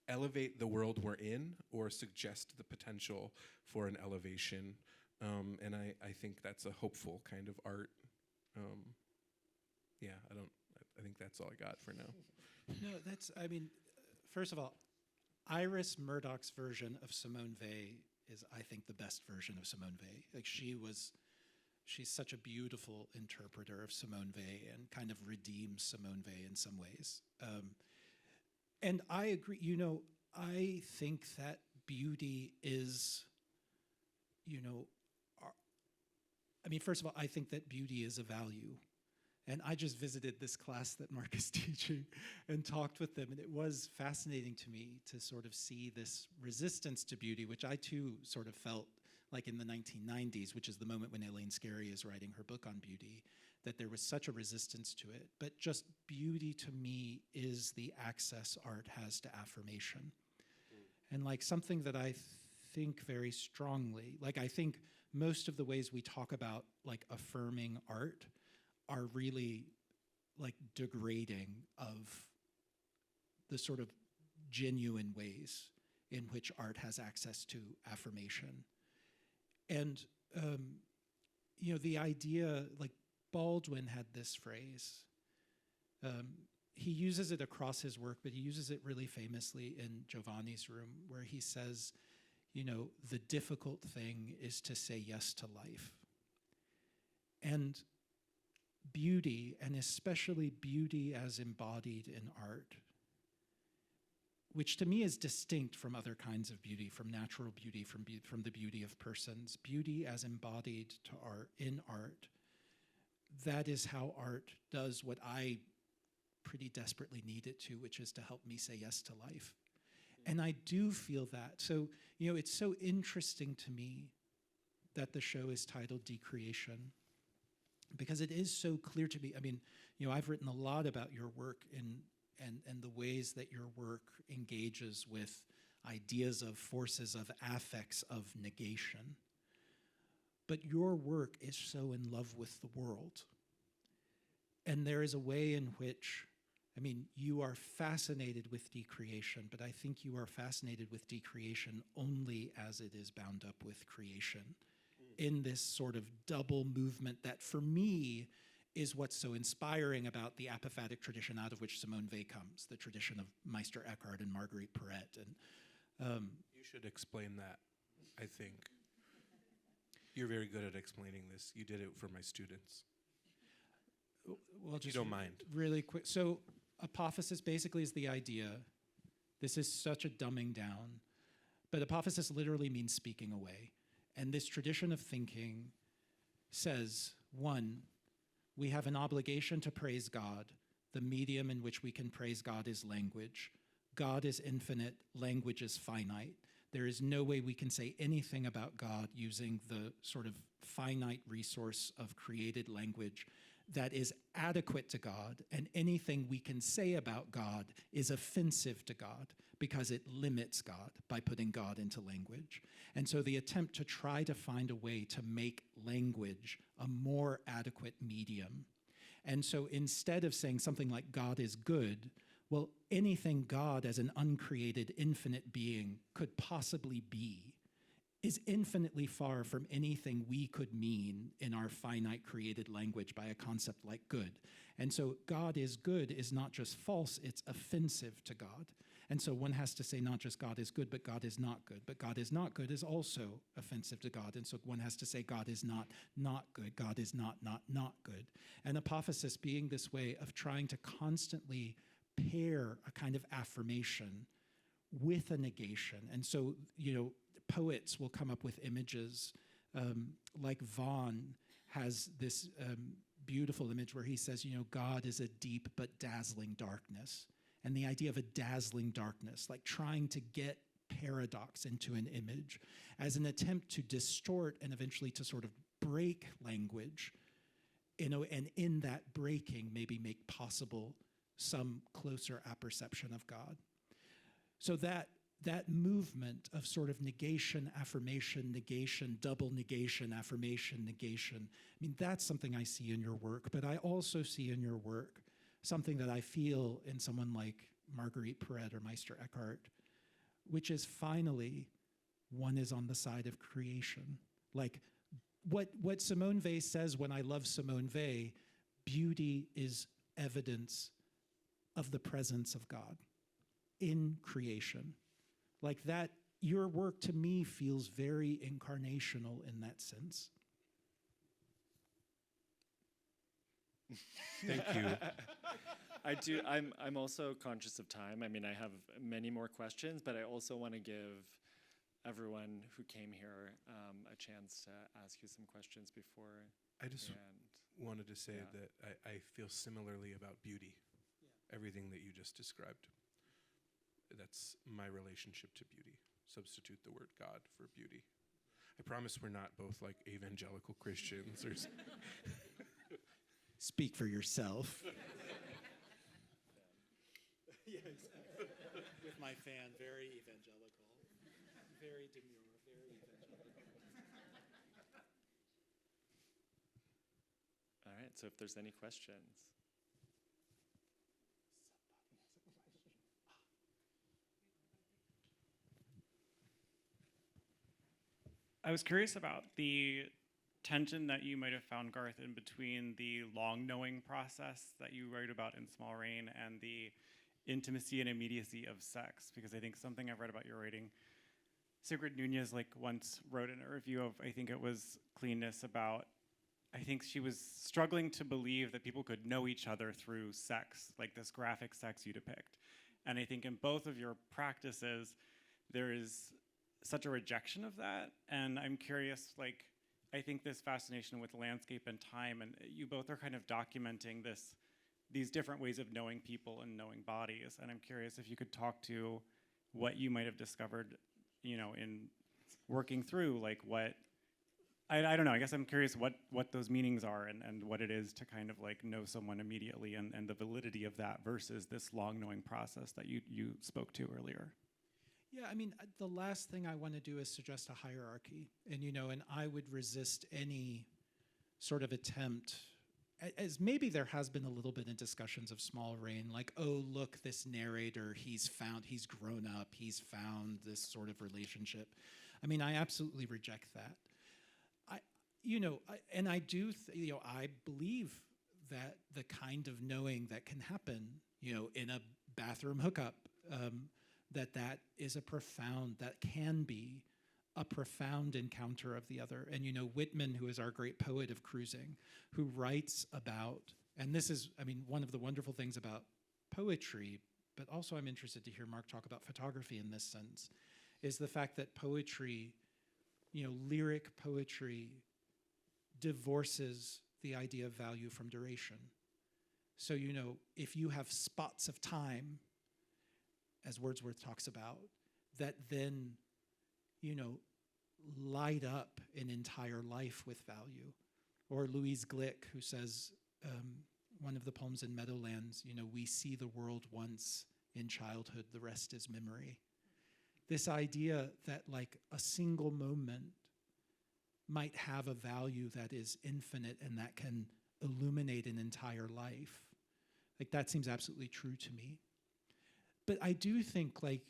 elevate the world we're in, or suggest the potential for an elevation. And I think that's a hopeful kind of art. I think that's all I got for now. No, first of all, Iris Murdoch's version of Simone Weil is, I think, the best version of Simone Weil. Like, she's such a beautiful interpreter of Simone Weil and kind of redeems Simone Weil in some ways. And I agree, I think that beauty is, first of all, I think that beauty is a value. And I just visited this class that Mark is teaching and talked with them, and it was fascinating to me to sort of see this resistance to beauty, which I too sort of felt like in the 1990s, which is the moment when Elaine Scarry is writing her book on beauty, that there was such a resistance to it. But just beauty to me is the access art has to affirmation. And like something that I think very strongly, like I think most of the ways we talk about like affirming art are really like degrading of the sort of genuine ways in which art has access to affirmation. And, the idea, like Baldwin had this phrase, he uses it across his work, but he uses it really famously in Giovanni's Room, where he says, the difficult thing is to say yes to life. And beauty, and especially beauty as embodied in art, which to me is distinct from other kinds of beauty, from natural beauty, from the beauty of persons. Beauty as embodied to art, in art, that is how art does what I pretty desperately need it to, which is to help me say yes to life. And I do feel that. So, it's so interesting to me that the show is titled Decreation, because it is so clear to me. I've written a lot about your work and the ways that your work engages with ideas of forces of affects of negation. But your work is so in love with the world. And there is a way in which, I mean, you are fascinated with decreation, but I think you are fascinated with decreation only as it is bound up with creation in this sort of double movement that, for me, is what's so inspiring about the apophatic tradition out of which Simone Weil comes, the tradition of Meister Eckhart and Marguerite Porete. And you should explain that, I think. You're very good at explaining this. You did it for my students. well, You don't mind. really quick. So apophasis basically is the idea. This is such a dumbing down, but apophasis literally means speaking away. And this tradition of thinking says, one, we have an obligation to praise God. The medium in which we can praise God is language. God is infinite, language is finite. There is no way we can say anything about God using the sort of finite resource of created language that is adequate to God, and anything we can say about God is offensive to God because it limits God by putting God into language. And so the attempt to try to find a way to make language a more adequate medium. And so instead of saying something like God is good, well, anything God as an uncreated infinite being could possibly be is infinitely far from anything we could mean in our finite created language by a concept like good. And so God is good is not just false, it's offensive to God. And so one has to say not just God is good, but God is not good. But God is not good is also offensive to God. And so one has to say God is not good. God is not good. And apophasis being this way of trying to constantly pair a kind of affirmation with a negation. And so, poets will come up with images like Vaughan has this beautiful image where he says, God is a deep but dazzling darkness. And the idea of a dazzling darkness, like trying to get paradox into an image as an attempt to distort and eventually to sort of break language, and in that breaking maybe make possible some closer apperception of God. So that movement of sort of negation, affirmation, negation, double negation, affirmation, negation, I mean, that's something I see in your work, but I also see in your work something that I feel in someone like Marguerite Porete or Meister Eckhart, which is finally one is on the side of creation. Like what Simone Weil says when I love Simone Weil, beauty is evidence of the presence of God in creation. Like that, your work to me feels very incarnational in that sense. Thank you. I do. I'm also conscious of time. I mean, I have many more questions, but I also want to give everyone who came here a chance to ask you some questions before. I just wanted to say that I feel similarly about beauty. Everything that you just described. That's my relationship to beauty. Substitute the word God for beauty. I promise we're not both like evangelical Christians or Speak for yourself. Yeah, exactly. With my fan, very evangelical. Very demure, very evangelical. All right, so if there's any questions. I was curious about the tension that you might have found, Garth, in between the long knowing process that you wrote about in Small Rain and the intimacy and immediacy of sex, because I think something I've read about your writing, Sigrid Nunez once wrote in a review of, I think it was Cleanness, about, I think she was struggling to believe that people could know each other through sex, like this graphic sex you depict. And I think in both of your practices, there is such a rejection of that. And I'm curious, I think this fascination with landscape and time, and you both are kind of documenting these different ways of knowing people and knowing bodies. And I'm curious if you could talk to what you might have discovered, in working through, I don't know, I guess I'm curious what those meanings are and what it is to kind of know someone immediately and the validity of that versus this long knowing process that you spoke to earlier. Yeah, I mean, the last thing I want to do is suggest a hierarchy. And, and I would resist any sort of attempt as maybe there has been a little bit in discussions of Small Rain, like, oh, look, this narrator, he's grown up, he's found this sort of relationship. I mean, I absolutely reject that. I believe that the kind of knowing that can happen, in a bathroom hookup, that is that can be a profound encounter of the other. And Whitman, who is our great poet of cruising, who writes about, and this is, one of the wonderful things about poetry, but also I'm interested to hear Mark talk about photography in this sense, is the fact that poetry, lyric poetry, divorces the idea of value from duration. So, if you have spots of time, as Wordsworth talks about, that then, light up an entire life with value. Or Louise Glick, who says, one of the poems in Meadowlands, we see the world once in childhood, the rest is memory. This idea that like a single moment might have a value that is infinite and that can illuminate an entire life. Like that seems absolutely true to me. But I do think like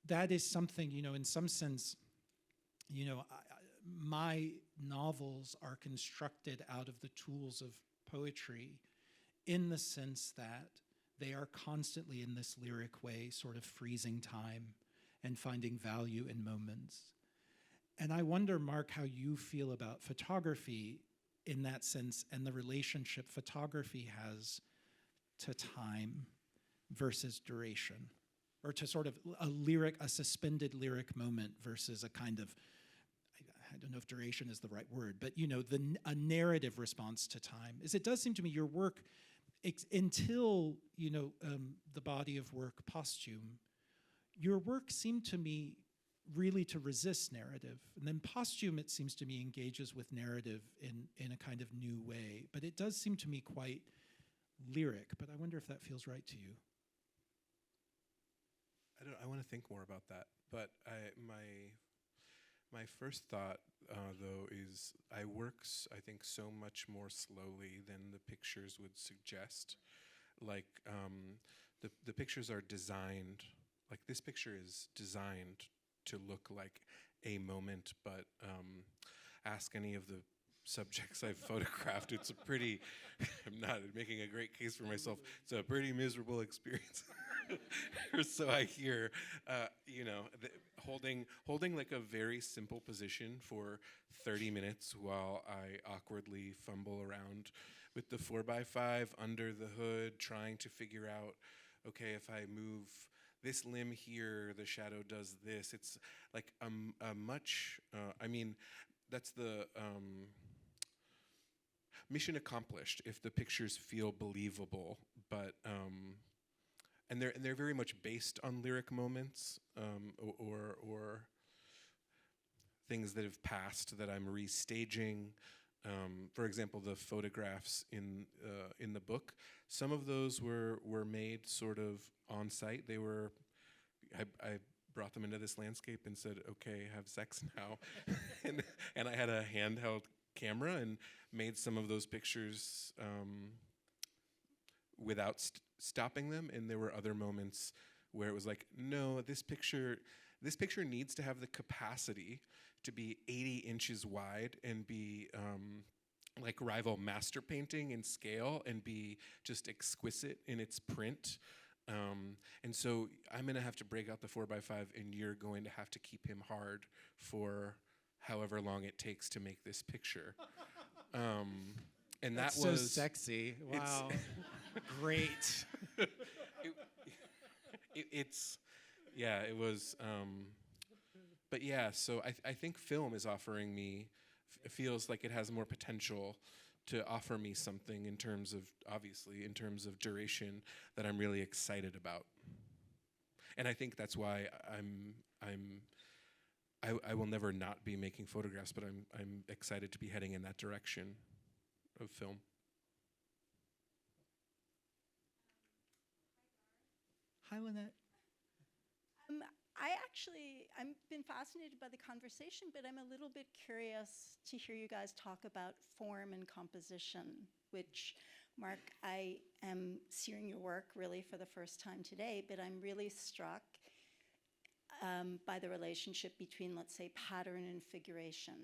that is something, in some sense, my novels are constructed out of the tools of poetry in the sense that they are constantly in this lyric way, sort of freezing time and finding value in moments. And I wonder, Mark, how you feel about photography in that sense and the relationship photography has to time versus duration, or to sort of a suspended lyric moment versus a kind of, I don't know if duration is the right word, but a narrative response to time. It does seem to me your work, until the body of work Posthume, your work seemed to me really to resist narrative. And then Posthume, it seems to me, engages with narrative in a kind of new way. But it does seem to me quite lyric, but I wonder if that feels right to you. I want to think more about that. But my first thought, though, is I think, so much more slowly than the pictures would suggest. Like, the pictures are designed, like this picture is designed to look like a moment, but ask any of the subjects I've photographed. It's a pretty, I'm not making a great case for myself, it's a pretty miserable experience. Or so I hear, holding like a very simple position for 30 minutes while I awkwardly fumble around with the 4x5 under the hood, trying to figure out, okay, if I move this limb here, the shadow does this. It's like a much, that's the mission accomplished if the pictures feel believable, but, and they're very much based on lyric moments, or things that have passed that I'm restaging. For example, the photographs in the book, some of those were made sort of on site. They were, I brought them into this landscape and said, okay, have sex now. and I had a handheld camera and made some of those pictures without stopping them. And there were other moments where it was like, no, this picture needs to have the capacity to be 80 inches wide and be like rival master painting in scale and be just exquisite in its print. And so I'm gonna have to break out the 4x5 and you're going to have to keep him hard for however long it takes to make this picture. And That's that was so sexy. Wow. Great. It was, but yeah, so I think film is offering me, feels like it has more potential to offer me something in terms of duration that I'm really excited about. And I think that's why I will never not be making photographs, but I'm excited to be heading in that direction of film. Hi, Lynette. I've been fascinated by the conversation, but I'm a little bit curious to hear you guys talk about form and composition which, Mark, I am seeing your work really for the first time today, but I'm really struck by the relationship between, let's say, pattern and figuration,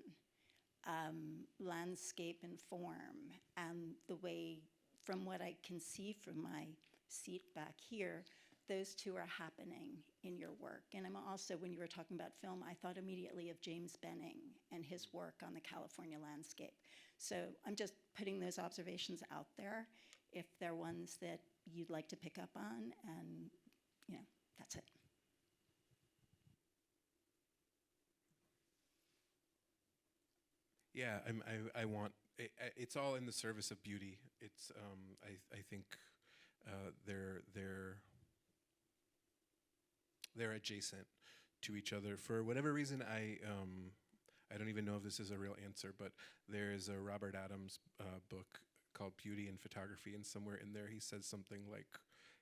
landscape and form, and the way, from what I can see from my seat back here, those two are happening in your work. And I'm also, when you were talking about film, I thought immediately of James Benning and his work on the California landscape. So I'm just putting those observations out there if they're ones that you'd like to pick up on, and that's it. Yeah, I want. It's all in the service of beauty. It's. I think they're adjacent to each other for whatever reason. I don't even know if this is a real answer, but there's a Robert Adams book called Beauty in Photography, and somewhere in there he says something like,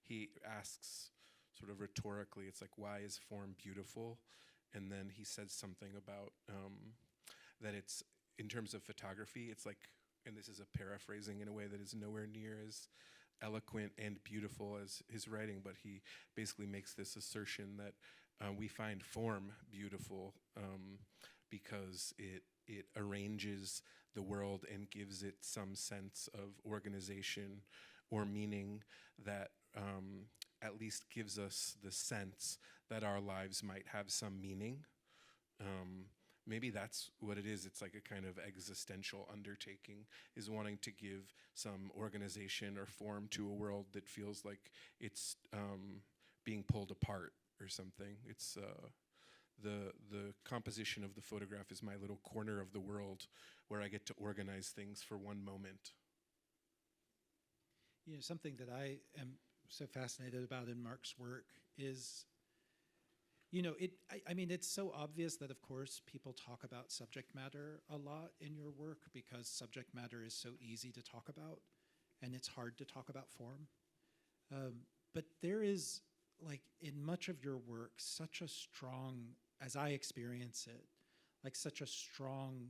he asks sort of rhetorically, it's like, why is form beautiful? And then he says something about that it's, in terms of photography, it's like, and this is a paraphrasing in a way that is nowhere near as eloquent and beautiful as his writing, but he basically makes this assertion that we find form beautiful because it arranges the world and gives it some sense of organization or meaning that at least gives us the sense that our lives might have some meaning. Maybe that's what it is. It's like a kind of existential undertaking, is wanting to give some organization or form to a world that feels like it's being pulled apart or something. It's the composition of the photograph is my little corner of the world where I get to organize things for one moment. Something that I am so fascinated about in Mark's work is, I mean, it's so obvious that, of course, people talk about subject matter a lot in your work because subject matter is so easy to talk about, and it's hard to talk about form. But there is, like, in much of your work, such a strong, as I experience it, like such a strong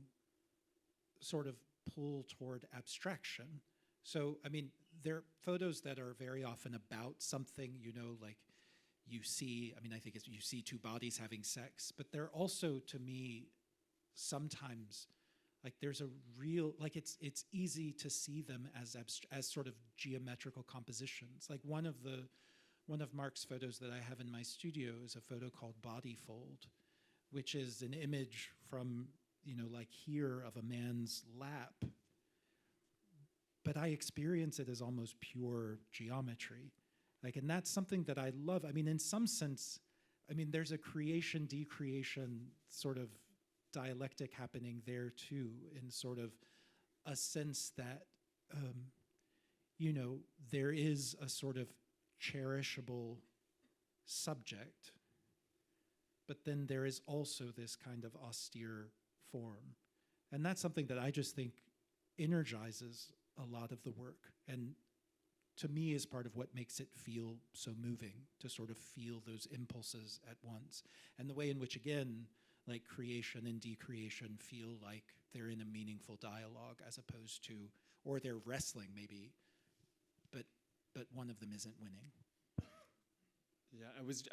sort of pull toward abstraction. So, I mean, there are photos that are very often about something, like you see, I mean, I think it's, you see two bodies having sex, but they're also, to me, sometimes, like there's a real, like it's easy to see them as sort of geometrical compositions. Like one of Mark's photos that I have in my studio is a photo called Body Fold, which is an image from, like here of a man's lap. But I experience it as almost pure geometry. Like, and that's something that I love. I mean, in some sense, I mean, there's a creation, decreation sort of dialectic happening there too, in sort of a sense that, there is a sort of cherishable subject, but then there is also this kind of austere form. And that's something that I just think energizes a lot of the work, and to me is part of what makes it feel so moving, to sort of feel those impulses at once. And the way in which, again, like creation and decreation feel like they're in a meaningful dialogue as opposed to, or they're wrestling maybe, but one of them isn't winning. Yeah, I was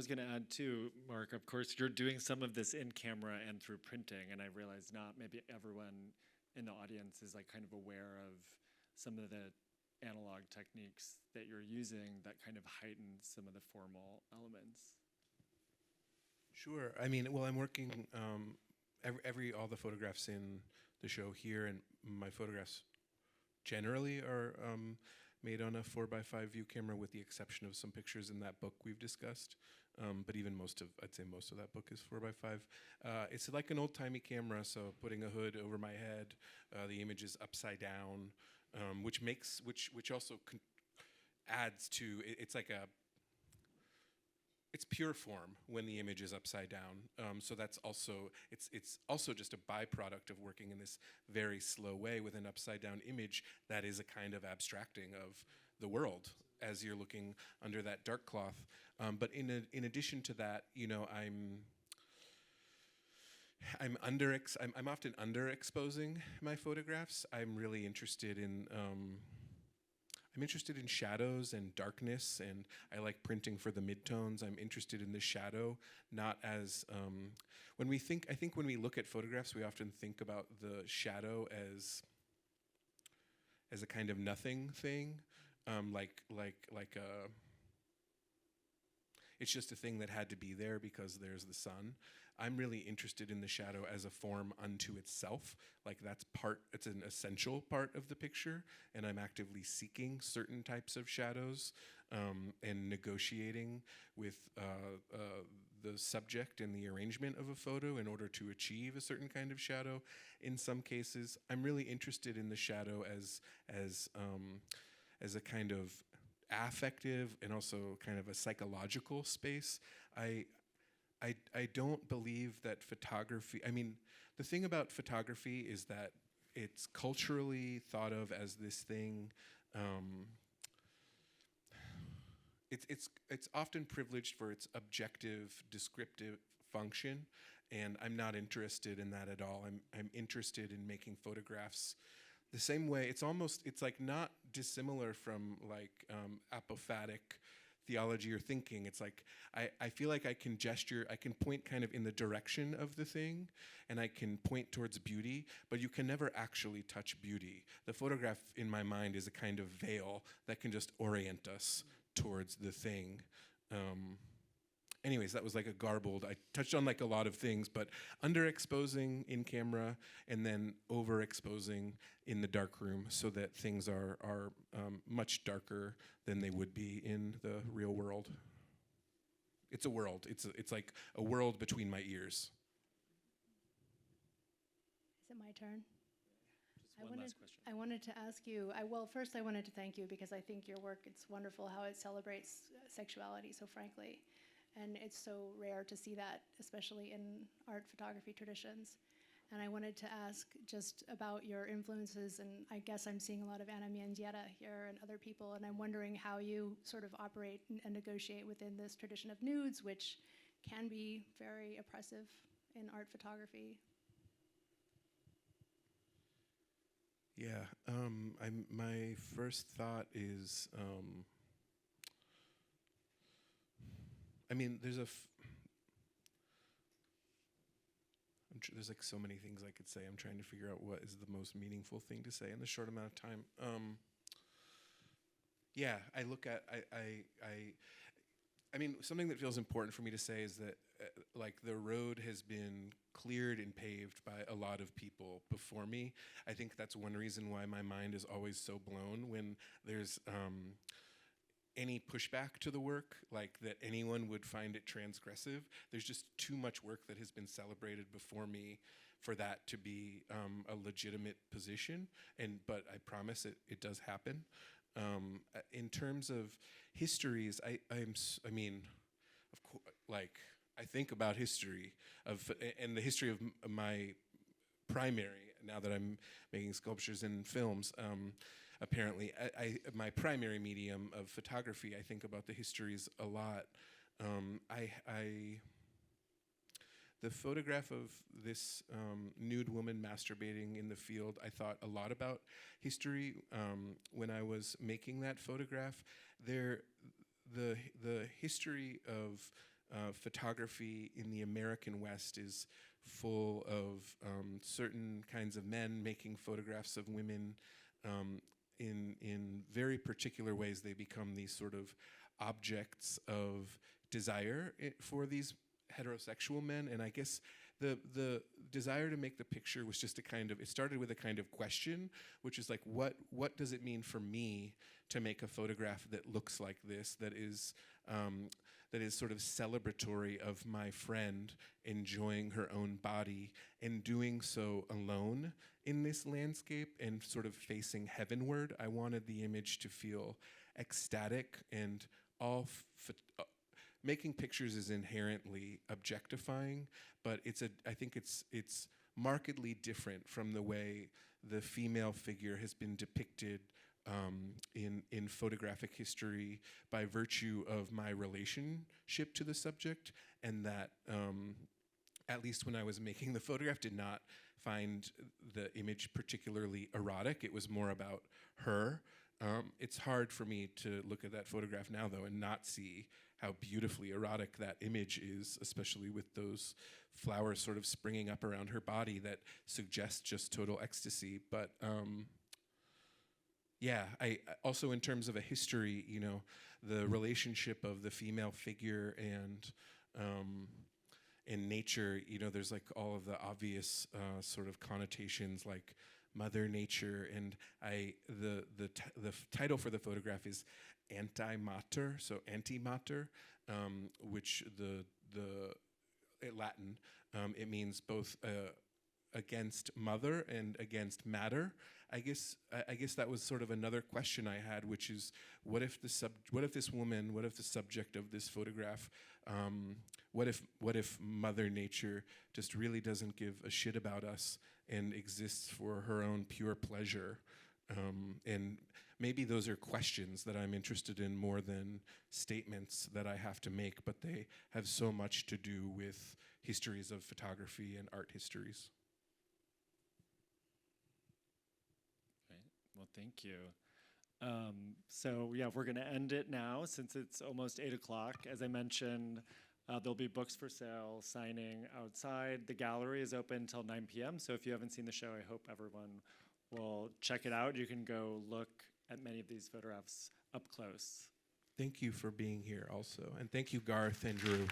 going to add too, Mark, of course, you're doing some of this in camera and through printing, and I realize not maybe everyone in the audience is like kind of aware of some of the analog techniques that you're using that kind of heighten some of the formal elements. Sure. I mean, well, I'm working all the photographs in the show here, and my photographs generally are made on a 4x5 view camera, with the exception of some pictures in that book we've discussed. But even I'd say most of that book is 4x5. It's like an old-timey camera, so putting a hood over my head, the image is upside down, which also adds to, it's like it's pure form when the image is upside down. So that's also, it's also just a byproduct of working in this very slow way with an upside down image that is a kind of abstracting of the world as you're looking under that dark cloth. But in addition to that, I'm often underexposing my photographs. I'm really interested in I'm interested in shadows and darkness, and I like printing for the midtones. I'm interested in the shadow, not as I think when we look at photographs, we often think about the shadow as a kind of nothing thing, like a. It's just a thing that had to be there because there's the sun. I'm really interested in the shadow as a form unto itself. Like it's an essential part of the picture, and I'm actively seeking certain types of shadows and negotiating with the subject and the arrangement of a photo in order to achieve a certain kind of shadow. In some cases, I'm really interested in the shadow as a kind of affective and also kind of a psychological space. I don't believe that photography, I mean, the thing about photography is that it's culturally thought of as this thing, it's often privileged for its objective, descriptive function, and I'm not interested in that at all. I'm interested in making photographs the same way. It's like not dissimilar from like apophatic theology or thinking. It's like I feel like I can point kind of in the direction of the thing, and I can point towards beauty, but you can never actually touch beauty. The photograph in my mind is a kind of veil that can just orient us towards the thing. Anyways, that was like I touched on like a lot of things, but underexposing in camera and then overexposing in the darkroom so that things are much darker than they would be in the real world. It's a world. It's like a world between my ears. Is it my turn? Just one last question. I wanted to ask you, first I wanted to thank you because I think your work, it's wonderful how it celebrates sexuality so frankly. And it's so rare to see that, especially in art photography traditions. And I wanted to ask just about your influences, and I guess I'm seeing a lot of Ana Mendieta here and other people, and I'm wondering how you sort of operate and negotiate within this tradition of nudes, which can be very oppressive in art photography. Yeah, my first thought is, I mean, there's there's like so many things I could say. I'm trying to figure out what is the most meaningful thing to say in the short amount of time. Yeah, I look at, I mean, something that feels important for me to say is that like the road has been cleared and paved by a lot of people before me. I think that's one reason why my mind is always so blown when there's any pushback to the work, like that anyone would find it transgressive. There's just too much work that has been celebrated before me for that to be a legitimate position. But I promise it does happen. In terms of histories, I mean, of course, like I think about history and the history of my primary. Now that I'm making sculptures and films. Apparently, my primary medium of photography, I think about the histories a lot. The photograph of this nude woman masturbating in the field, I thought a lot about history when I was making that photograph. The history of photography in the American West is full of certain kinds of men making photographs of women. In very particular ways, they become these sort of objects of desire for these heterosexual men. And I guess the desire to make the picture was just it started with a kind of question, which is like, what does it mean for me to make a photograph that looks like this, that is sort of celebratory of my friend enjoying her own body and doing so alone in this landscape and sort of facing heavenward. I wanted the image to feel ecstatic, and making pictures is inherently objectifying, but I think it's markedly different from the way the female figure has been depicted in photographic history by virtue of my relationship to the subject, and that at least when I was making the photograph, did not find the image particularly erotic. It was more about her. It's hard for me to look at that photograph now, though, and not see how beautifully erotic that image is, especially with those flowers sort of springing up around her body that suggest just total ecstasy. But yeah, I also, in terms of a history, you know, the relationship of the female figure and in nature, you know, there's like all of the obvious sort of connotations, like Mother Nature, and the title for the photograph is Antimater, so antimatter, which the Latin, it means both against mother and against matter. I guess that was sort of another question I had, which is, what if the subject of this photograph, what if Mother Nature just really doesn't give a shit about us and exists for her own pure pleasure? And maybe those are questions that I'm interested in more than statements that I have to make, but they have so much to do with histories of photography and art histories. Well, thank you. So yeah, we're gonna end it now since it's almost 8 o'clock. As I mentioned, there'll be books for sale, signing outside. The gallery is open until 9 p.m. So if you haven't seen the show, I hope everyone will check it out. You can go look at many of these photographs up close. Thank you for being here also. And thank you, Garth and Giroux.